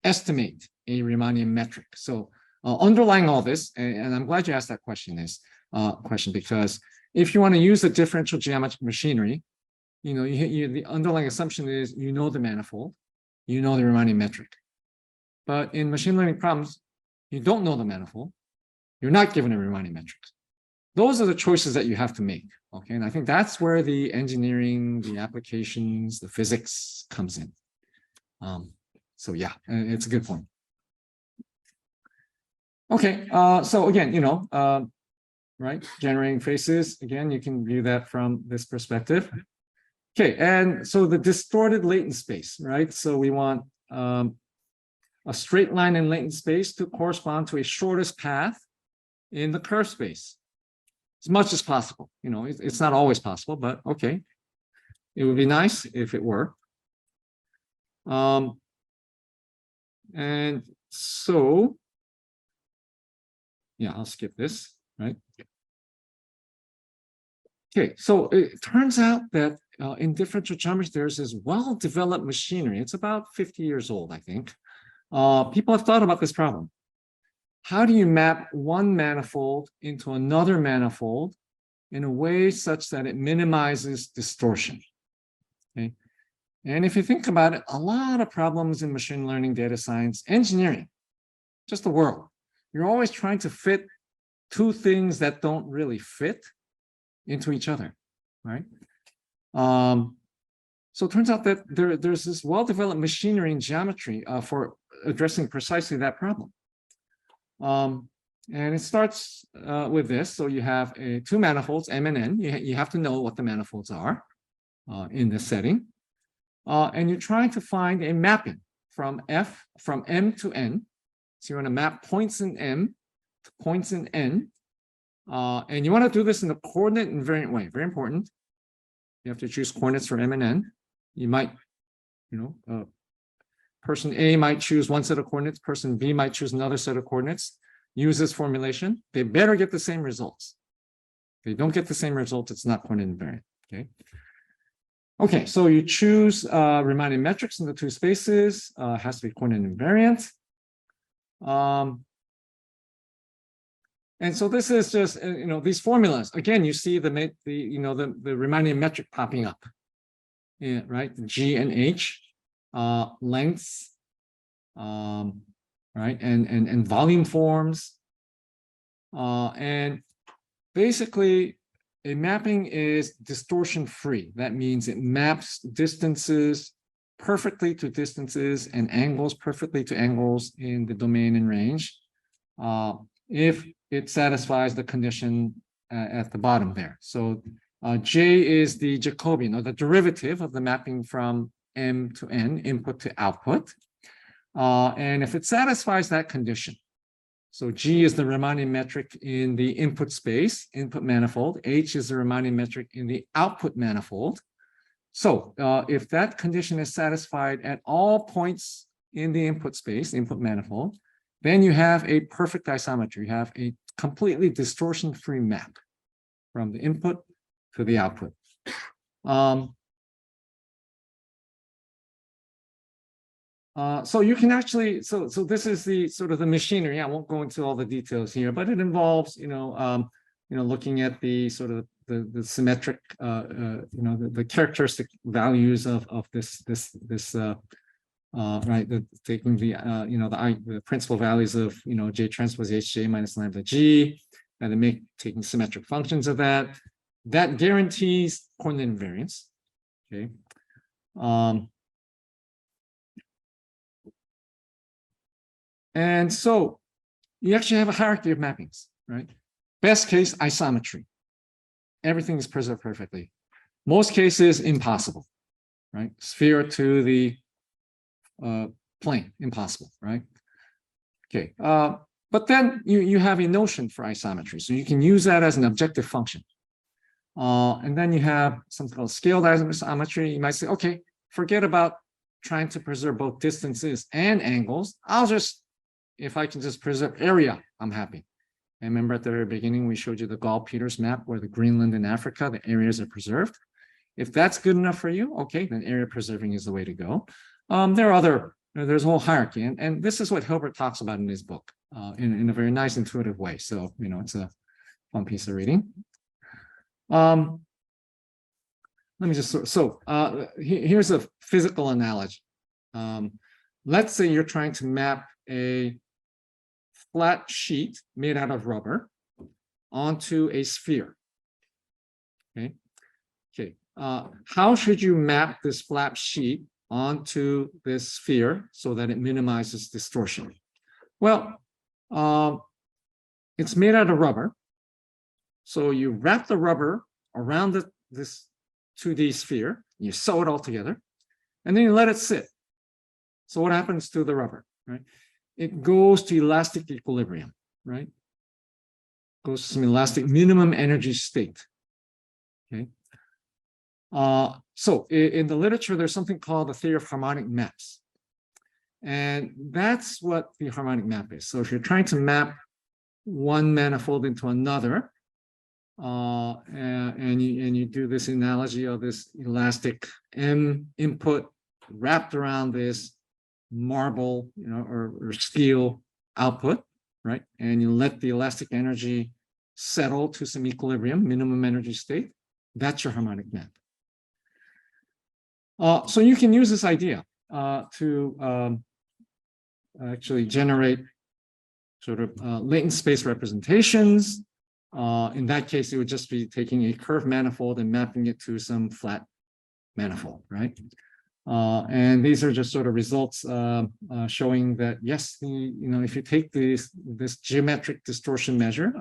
estimate a Riemannian metric. So underlying all this, and I'm glad you asked that question, because if you want to use the differential geometric machinery, the underlying assumption is the manifold, the Riemannian metric. But in machine learning problems, you don't know the manifold, you're not given a Riemannian metric. Those are the choices that you have to make. Okay, and I think that's where the engineering, the applications, the physics comes in. So yeah, it's a good point. Okay, so again, right, generating faces, again, you can view that from this perspective. Okay, and so the distorted latent space, right? So we want a straight line in latent space to correspond to a shortest path in the curved space, as much as possible. It's not always possible, but okay, it would be nice if it were. And so, yeah, I'll skip this, right? Okay, so it turns out that in differential geometry, there's this well-developed machinery. It's about 50 years old, I think. People have thought about this problem. How do you map one manifold into another manifold in a way such that it minimizes distortion? Okay. And if you think about it, a lot of problems in machine learning, data science, engineering, just the world, you're always trying to fit two things that don't really fit into each other, right? So it turns out that there's this well-developed machinery in geometry for addressing precisely that problem. And it starts with this. So you have two manifolds, M and N. You have to know what the manifolds are in this setting. And you're trying to find a mapping from M to N. So you want to map points in M to points in N. And you want to do this in a coordinate invariant way. Very important. You have to choose coordinates for M and N. You might, person A might choose one set of coordinates. Person B might choose another set of coordinates. Use this formulation. They better get the same results. If they don't get the same results, it's not coordinate invariant. Okay. Okay, so you choose Riemannian metrics in the two spaces. Has to be coordinate invariant. And so this is just these formulas. Again, you see the Riemannian metric popping up. Yeah, right. G and H, lengths, right, and volume forms, and basically a mapping is distortion free. That means it maps distances perfectly to distances and angles perfectly to angles in the domain and range, if it satisfies the condition at the bottom there. So J is the Jacobian, or the derivative of the mapping from M to N, input to output. And if it satisfies that condition, so G is the Riemannian metric in the input space, input manifold. H is the Riemannian metric in the output manifold. So if that condition is satisfied at all points in the input space, input manifold, then you have a perfect isometry. You have a completely distortion-free map from the input to the output. So you can actually, so this is the sort of the machinery. I won't go into all the details here, but it involves, looking at the sort of the symmetric, the characteristic values of this right, taking the principal values of J transpose H J minus lambda G, and then taking symmetric functions of that. That guarantees coordinate invariance. Okay. And so you actually have a hierarchy of mappings, right? Best case, isometry. Everything is preserved perfectly. Most cases, impossible, right? Sphere to the plane, impossible, right? Okay, but then you have a notion for isometry. So you can use that as an objective function. And then you have something called scaled isometry. You might say, okay, forget about trying to preserve both distances and angles. If I can just preserve area, I'm happy. And remember at the very beginning, we showed you the Gall-Peters map where the Greenland and Africa, the areas are preserved. If that's good enough for you, okay, then area preserving is the way to go. There are other there's a whole hierarchy, and this is what Hilbert talks about in his book in a very nice, intuitive way. So it's a fun piece of reading. Let me just here's a physical analogy. Let's say you're trying to map a flat sheet made out of rubber onto a sphere. Okay. How should you map this flat sheet onto this sphere so that it minimizes distortion? Well, it's made out of rubber. So you wrap the rubber around this 2D sphere, you sew it all together, and then you let it sit. So what happens to the rubber, right? It goes to elastic equilibrium, right? Goes to some elastic minimum energy state. Okay. So in the literature, there's something called the theory of harmonic maps. And that's what the harmonic map is. So if you're trying to map one manifold into another, and you do this analogy of this elastic M input wrapped around this marble, or steel output, right? And you let the elastic energy settle to some equilibrium, minimum energy state. That's your harmonic map. So you can use this idea to actually generate sort of latent space representations. In that case, it would just be taking a curved manifold and mapping it to some flat manifold, right? And these are just sort of results showing that yes, if you take this geometric distortion measure,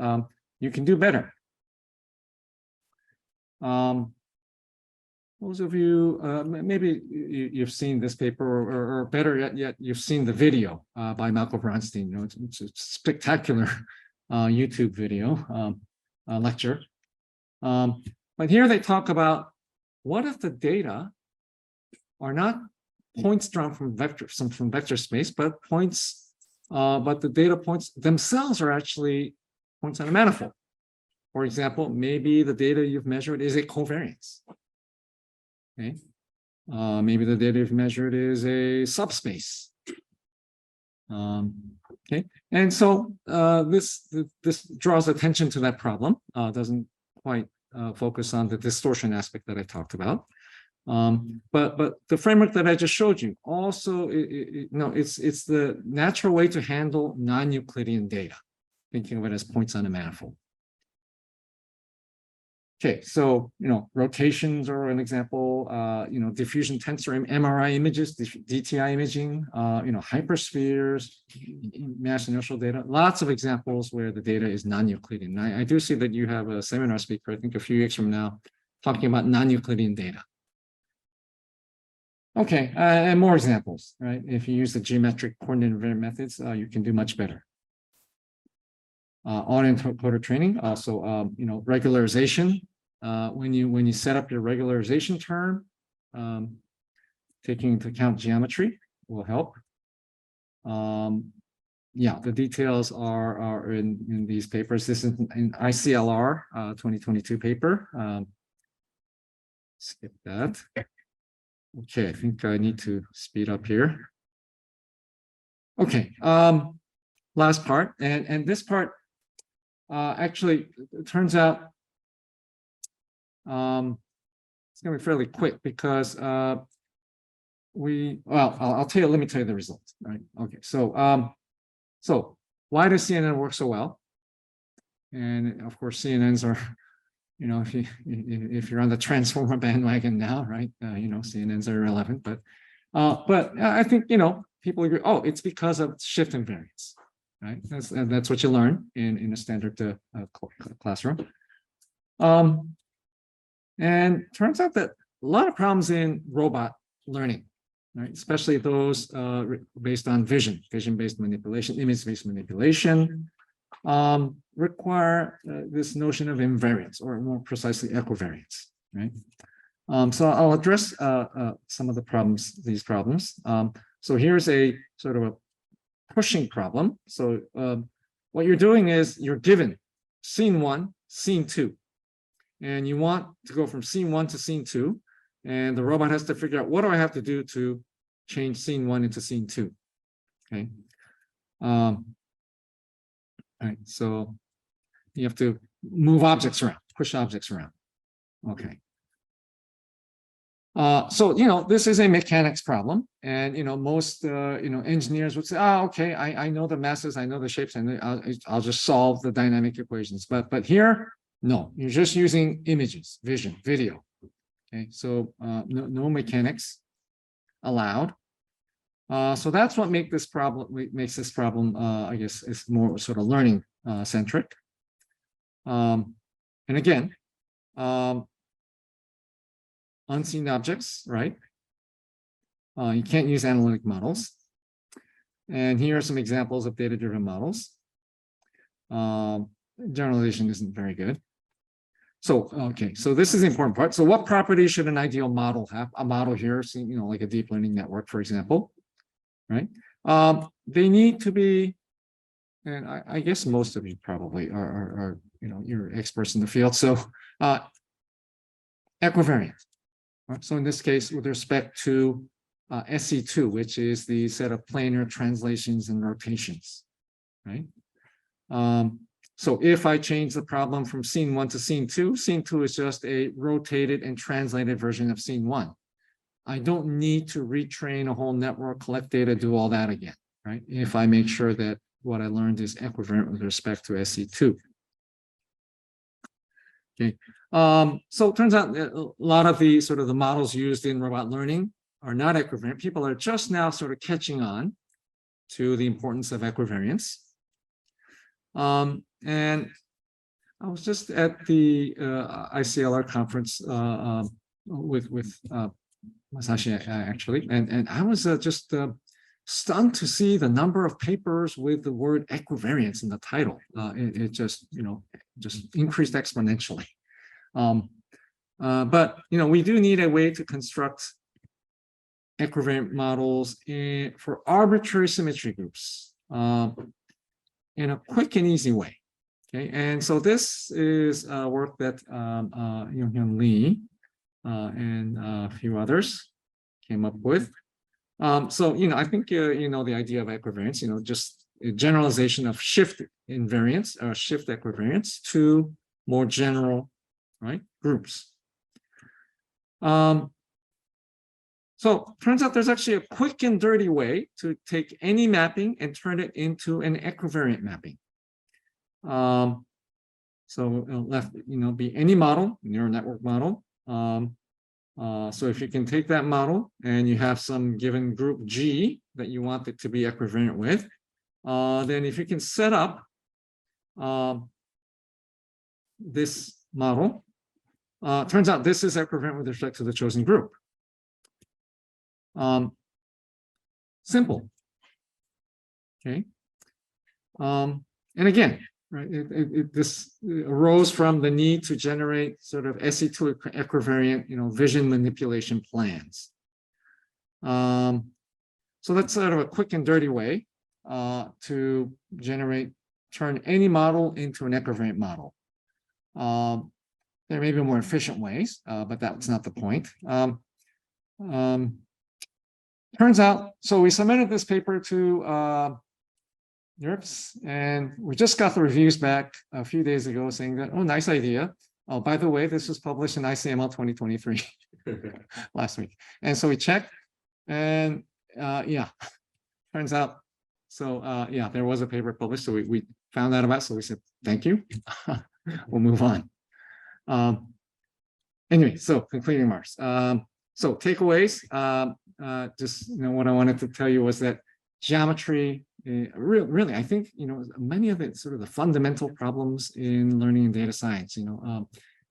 you can do better. Those of you, maybe you've seen this paper, or better yet, you've seen the video by Malcolm Bronstein. It's a spectacular YouTube video lecture. But here they talk about what if the data are not points drawn from vector space, but points, but the data points themselves are actually points on a manifold. For example, maybe the data you've measured is a covariance. Okay. Maybe the data you've measured is a subspace. Okay, and so this draws attention to that problem. Doesn't quite focus on the distortion aspect that I talked about. But the framework that I just showed you also, it's the natural way to handle non-Euclidean data, thinking of it as points on a manifold. Okay, so rotations are an example. Diffusion tensor MRI images, DTI imaging, hyperspheres, mass inertial data. Lots of examples where the data is non-Euclidean. I do see that you have a seminar speaker, I think a few weeks from now, talking about non-Euclidean data. Okay, and more examples, right? If you use the geometric coordinate invariant methods, you can do much better. Autoencoder training, also, regularization. When you set up your regularization term, taking into account geometry will help. Yeah, the details are in these papers. This is an ICLR 2022 paper. Skip that. Okay, I think I need to speed up here. Okay, last part, and this part actually, it turns out it's going to be fairly quick because I'll tell you. Let me tell you the results. Right? Okay, so why does CNN work so well? And of course, CNNs are, if you're on the transformer bandwagon now, right? CNNs are irrelevant, but I think people agree. Oh, it's because of shift invariance. Right, that's what you learn in a standard classroom. And turns out that a lot of problems in robot learning, right, especially those based on vision-based manipulation, image-based manipulation, require this notion of invariance, or more precisely equivariance. Right. So I'll address some of these problems. So here's a sort of a pushing problem. So what you're doing is you're given scene 1, scene 2, and you want to go from scene 1 to scene 2, and the robot has to figure out, what do I have to do to change scene 1 into scene 2. Okay. All right, so you have to move objects around, push objects around. Okay. So, this is a mechanics problem, and, most, engineers would say, oh, okay, I know the masses, I know the shapes, and I'll just solve the dynamic equations. But here, no, you're just using images, vision, video. Okay, so no mechanics allowed. So that's what makes this problem, I guess, is more sort of learning centric. And again, unseen objects, right? You can't use analytic models. And here are some examples of data-driven models. Generalization isn't very good. So, okay, so this is the important part. So what properties should an ideal model have? A model here, like a deep learning network, for example, right? They need to be, and I guess most of you probably are you're experts in the field. So equivariant. So in this case, with respect to SE2, which is the set of planar translations and rotations, right? So if I change the problem from scene 1 to scene 2 is just a rotated and translated version of scene 1. I don't need to retrain a whole network, collect data, do all that again, right? If I make sure that what I learned is equivariant with respect to SE2. Okay. So it turns out that a lot of the the models used in robot learning are not equivariant. People are just now sort of catching on to the importance of equivariance. And I was just at the ICLR conference with Masashi actually, and I was just stunned to see the number of papers with the word equivariance in the title. It just just increased exponentially. But we do need a way to construct equivariant models for arbitrary symmetry groups in a quick and easy way. Okay, and so this is work that Young-Hyun Lee and a few others came up with. So I think the idea of equivariance, just a generalization of shift invariance or shift equivariance to more general, right, groups. So turns out there's actually a quick and dirty way to take any mapping and turn it into an equivariant mapping. So it'll left, be any model, neural network model. So if you can take that model and you have some given group G that you want it to be equivariant with, then if you can set up this model, turns out this is equivariant with respect to the chosen group. Simple. Okay. And again, right, this arose from the need to generate sort of SE2 equivariant, vision manipulation plans. So that's sort of a quick and dirty way to turn any model into an equivariant model. There may be more efficient ways, but that's not the point. Turns out, so we submitted this paper to NeurIPS, and we just got the reviews back a few days ago saying that, oh, nice idea. Oh, by the way, this was published in ICML 2023 last week. And so we checked, and yeah, turns out, so yeah, there was a paper published, so we found out about it, so we said, thank you, we'll move on. Anyway, so concluding remarks. So takeaways, just what I wanted to tell you was that geometry, really, I think many of it sort of the fundamental problems in learning and data science,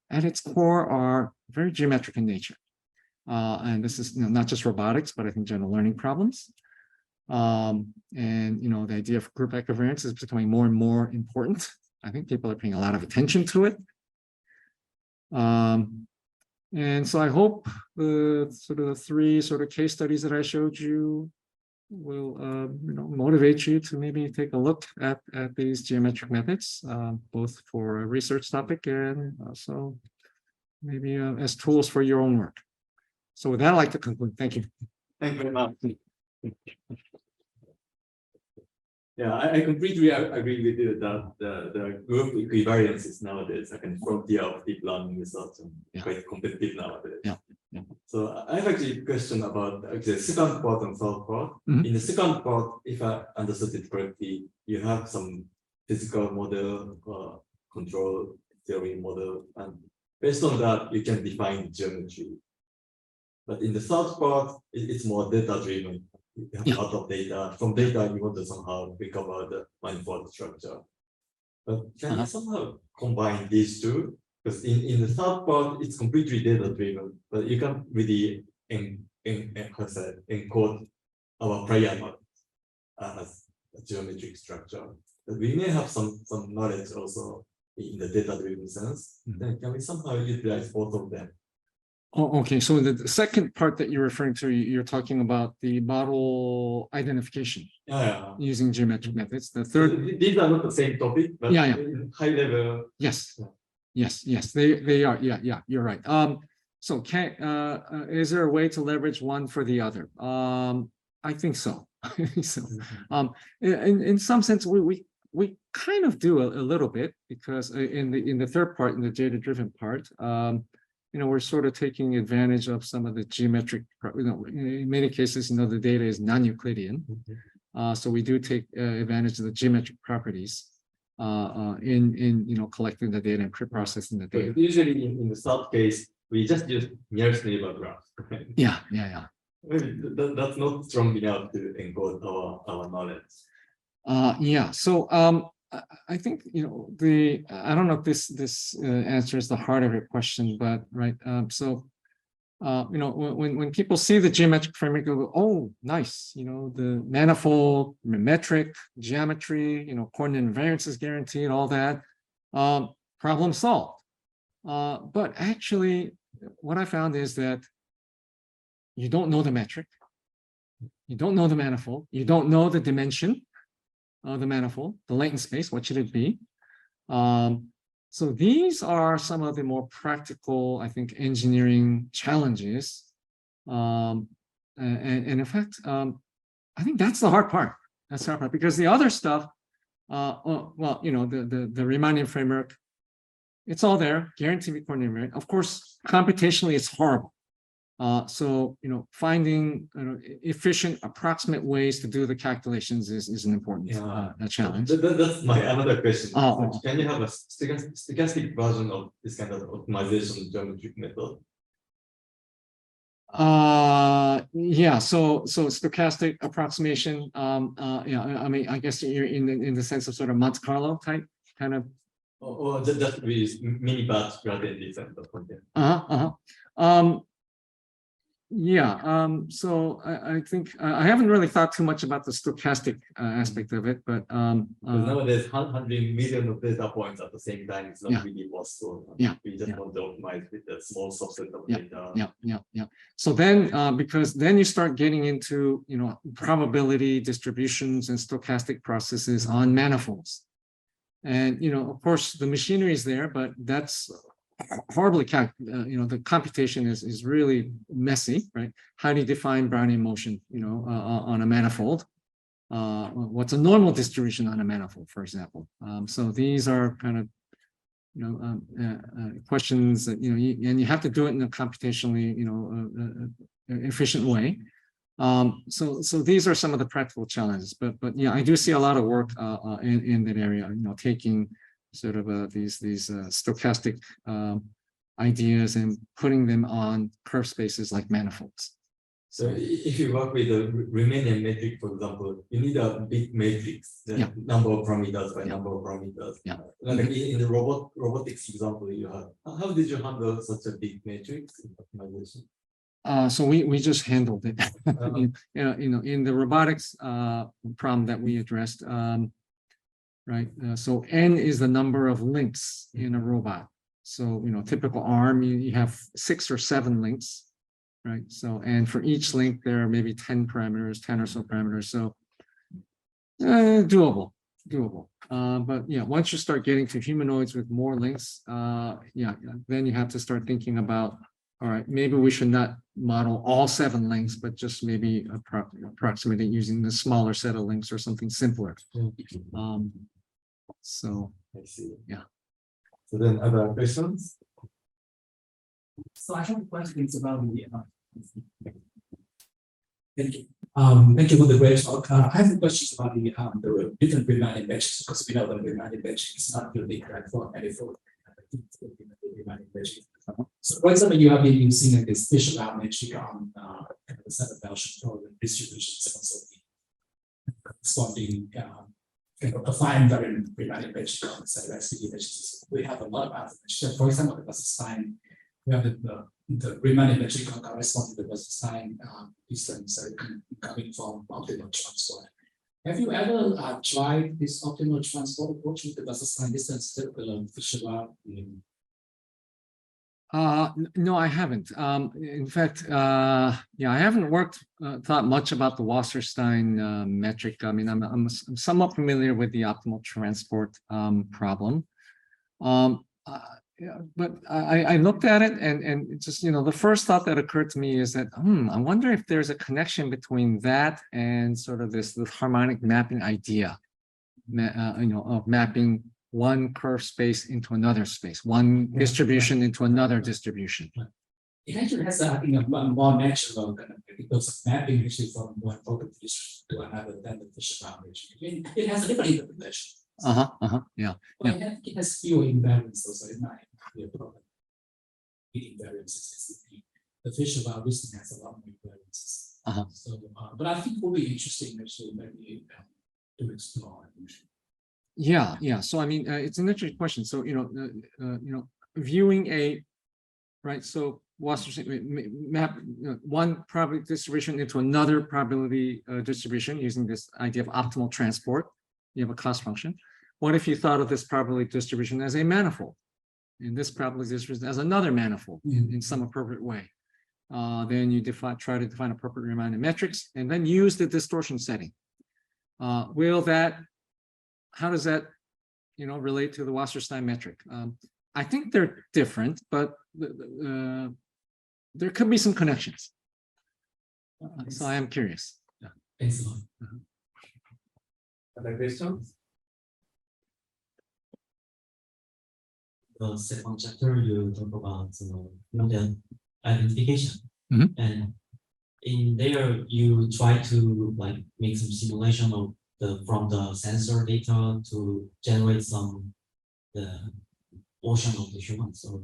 at its core are very geometric in nature, and this is not just robotics, but I think general learning problems. And the idea of group equivariance is becoming more and more important. I think people are paying a lot of attention to it. And so I hope the three case studies that I showed you will motivate you to maybe take a look at these geometric methods, both for a research topic and also maybe as tools for your own work. So with that, I'd like to conclude. Thank you. Thank you very much. Yeah, I completely agree with you that the group equivariances nowadays are kind of frontier of deep learning results and quite competitive nowadays. Yeah. So I have actually a question about the second part and third part. In the second part, if I understood it correctly, you have some physical model, control theory model, and based on that, you can define geometry. But in the third part, it's more data-driven. You have a lot of data. From data, you want to somehow recover the manifold structure. But can you somehow combine these two? Because in the third part, it's completely data-driven, but you can't really encode our prior knowledge as a geometric structure. But we may have some knowledge also in the data-driven sense. Then can we somehow utilize both of them? Oh, okay. So the second part that you're referring to, you're talking about the model identification using geometric methods. The third, so these are not the same topic, but in high level. Yes, they are. Yeah, you're right. So is there a way to leverage one for the other? I think so. In some sense, we kind of do a little bit, because in the third part, in the data-driven part, we're sort of taking advantage of some of the geometric, in many cases, the data is non-Euclidean. So we do take advantage of the geometric properties in collecting the data and pre-processing the data. But usually in the third case, we just use nearest neighbor graph. Yeah. Maybe that's not strong enough to encode our knowledge. So I think I don't know if this answers the heart of your question, but right. When people see the geometric framework, they go, "Oh, nice! The manifold, metric, geometry, coordinate invariance is guaranteed, all that. Problem solved." But actually, what I found is that you don't know the metric, you don't know the manifold, you don't know the dimension of the manifold, the latent space. What should it be? So these are some of the more practical, I think, engineering challenges. And in fact, I think that's the hard part. That's the hard part, because the other stuff, the Riemannian framework, it's all there, guaranteed coordinate invariant. Of course, computationally, it's horrible. So finding efficient, approximate ways to do the calculations is an important challenge. That's my another question. Can you have a stochastic version of this kind of optimization geometric method? So stochastic approximation. I guess you're in the sense of sort of Monte Carlo type kind of. Or just with mini batch gradient descent or something. So I think I haven't really thought too much about the stochastic aspect of it, but nowadays handling millions of data points at the same time is not really possible. We just want to optimize with a small subset of data. So then, because then you start getting into probability distributions and stochastic processes on manifolds, and of course the machinery is there, but that's horribly the computation is really messy, right? How do you define Brownian motion on a manifold? What's a normal distribution on a manifold, for example? So these are kind of questions that and you have to do it in a computationally efficient way. So these are some of the practical challenges, but I do see a lot of work in that area, taking sort of these stochastic ideas and putting them on curve spaces like manifolds. So if you work with a Riemannian metric, for example, you need a big matrix, number of parameters by number of parameters. Like in the robotics example you have, how did you handle such a big matrix in optimization? So we just handled it. In the robotics problem that we addressed. Right. So N is the number of links in a robot. So, typical arm, you have 6 or 7 links, right? So, and for each link, there are maybe 10 parameters, 10 or so parameters. So, doable. But once you start getting to humanoids with more links, then you have to start thinking about all right, maybe we should not model all 7 links, but just maybe approximate it using the smaller set of links or something simpler. So I see. Yeah. So then other questions? So I have questions about the. Thank you. Thank you for the great talk. I have questions about the different reminding batches because we know that reminding batch is not really correct for Manifold. So for example, you have been using this visual geometry on the set of Gaussian for the distributions and also the corresponding affine variant reminding batch on the set of SPD batches. We have a lot of other. For example, the Gaussian we have the remaining metric corresponding to the sign distance coming from optimal transport. Have you ever tried this optimal transport approach with the sign distance visual? No, I haven't. In fact, yeah, I haven't thought much about the Wasserstein metric. I mean, I'm somewhat familiar with the optimal transport problem. Yeah, but I looked at it and it just, the first thought that occurred to me is that, I wonder if there's a connection between that and sort of this harmonic mapping idea, of mapping one curve space into another space, one distribution into another distribution. It actually has, I think, a more natural kind of because of mapping actually from one focus to another than the visual boundary. It has a different interpretation. Yeah. But yeah. It has fewer invariances, so it might be a problem. The invariances, the visual boundary has a lot more invariances. So, but I think it will be interesting actually maybe to explore. Yeah. So I mean, it's an interesting question. So viewing a right. So map one probability distribution into another probability distribution using this idea of optimal transport. You have a cost function. What if you thought of this probability distribution as a manifold, and this probability distribution as another manifold in some appropriate way? Then you try to define appropriate reminding metrics, and then use the distortion setting. How does that, relate to the Wasserstein metric? I think they're different, but there could be some connections. So I am curious. Yeah. Thanks a lot. Other questions? The second chapter, you talk about model identification, and in there you try to make some simulation of from the sensor data to generate the ocean of the human. So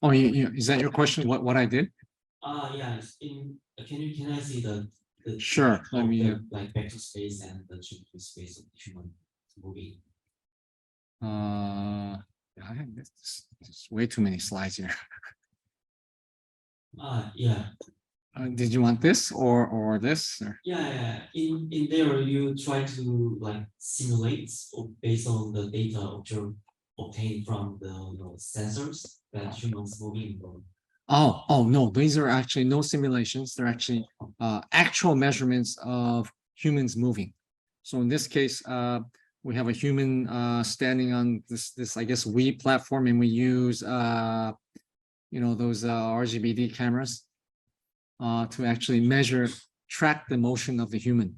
is that your question? What I did? Yeah. Can I see the sure. Let me vector space and the space of the human moving? I have this way too many slides here. Yeah. Did you want this or this? Or? Yeah. In there, you try to simulate based on the data obtained from the sensors that humans moving. Oh no, these are actually no simulations. They're actually actual measurements of humans moving. So in this case, we have a human standing on this I guess Wii platform, and we use those RGBD cameras to actually track the motion of the human.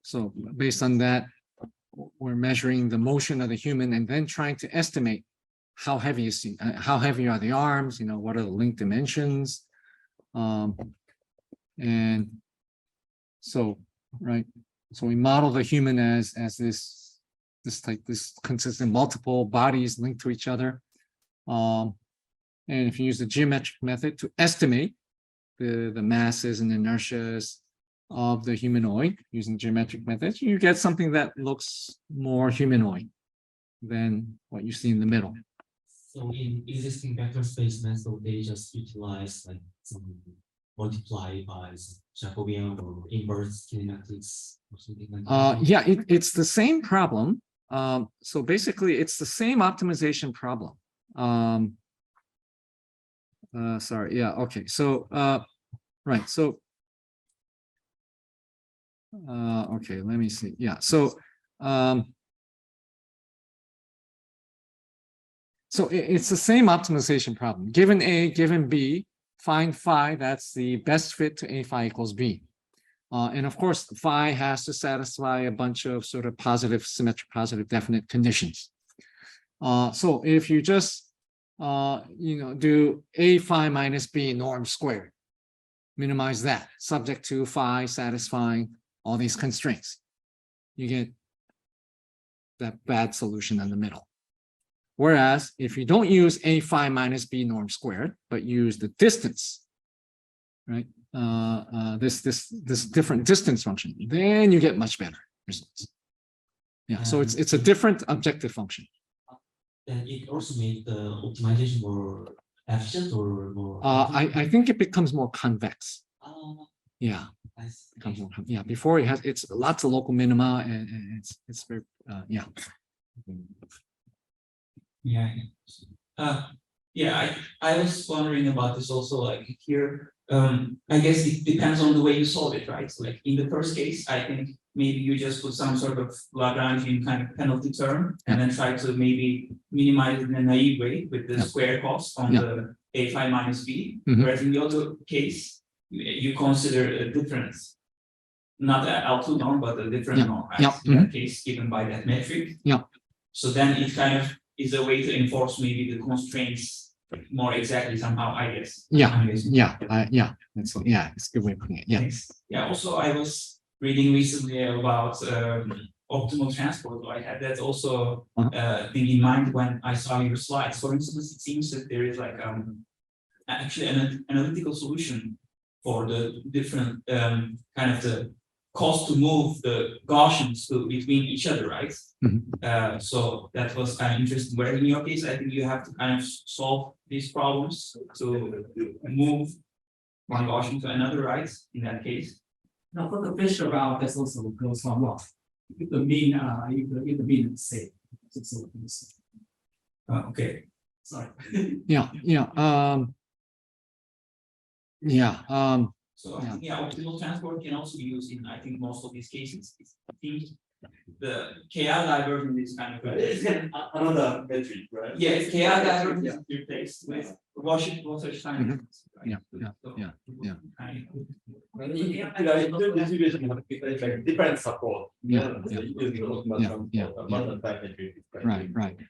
So based on that, we're measuring the motion of the human and then trying to estimate how heavy how heavy are the arms, what are the link dimensions. And so, right. So we model the human as this consistent multiple bodies linked to each other. And if you use the geometric method to estimate the masses and inertias of the humanoid using geometric methods, you get something that looks more humanoid than what you see in the middle. So in existing vector space method, they just utilize some multiply by Jacobian or inverse kinematics or something like that. Yeah, it's the same problem. So basically, it's the same optimization problem. Sorry. Yeah. Okay. So right. So okay. Let me see. Yeah. So So it's the same optimization problem. Given A, given B, find phi that's the best fit to A phi equals B. And of course, phi has to satisfy a bunch of sort of positive, symmetric, positive, definite conditions. So if you just, do A phi minus B norm squared, minimize that, subject to phi satisfying all these constraints, you get that bad solution in the middle. Whereas if you don't use A phi minus B norm squared, but use the distance, right? This different distance function, then you get much better results. Yeah, so it's a different objective function. And it also made the optimization more efficient or more. I think it becomes more convex. Yeah, becomes more, yeah. Before it's lots of local minima, and it's very yeah. Yeah, I was wondering about this also, like here, I guess it depends on the way you solve it, right? So like in the first case, I think maybe you just put some sort of Lagrangian kind of penalty term and then try to maybe minimize it in a naive way with the square cost on the A phi minus B. Whereas in the other case, you consider a difference, not an L2 norm, but a different norm, right? In that case, given by that metric. So then it kind of is a way to enforce maybe the constraints more exactly somehow, I guess. It's a good way of putting it. Yeah. Also, I was reading recently about optimal transport. So I had that also thing in mind when I saw your slides. For instance, it seems that there is like actually an analytical solution for the different kind of the cost to move the Gaussians between each other, right? So that was kind of interesting. Where in your case, I think you have to kind of solve these problems to move one Gaussian to another, right? In that case. Now for the Fisher route, that's also goes on wrong. If the mean, if the mean is same. Okay. Sorry. So I think optimal transport can also be used in most of these cases. It seems the KI divergence is kind of It's another metric, right? Yeah, it's KI divergence is replaced with Wasserstein time. Different support.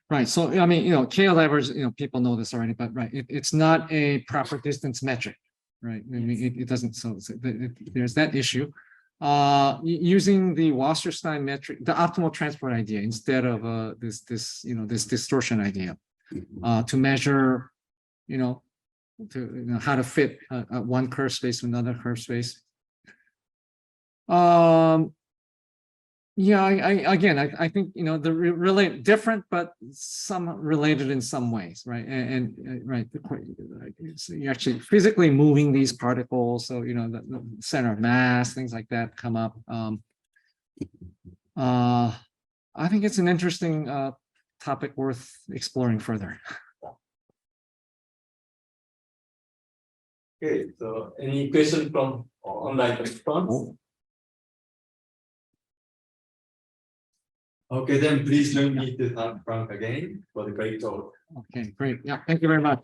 Right. So I mean, KI divergence, people know this already, but it's not a proper distance metric. Right. I mean, it doesn't. So there's that issue. Using the Wasserstein metric, the optimal transport idea instead of this distortion idea, to measure, how to fit one curve space to another curve space. I think the different, but some related in some ways, right? So you're actually physically moving these particles, so the center of mass, things like that come up. I think it's an interesting topic worth exploring further. Okay, so any question from online response? Okay, then please join me to thank Frank again for the great talk. Okay, great. Yeah, thank you very much.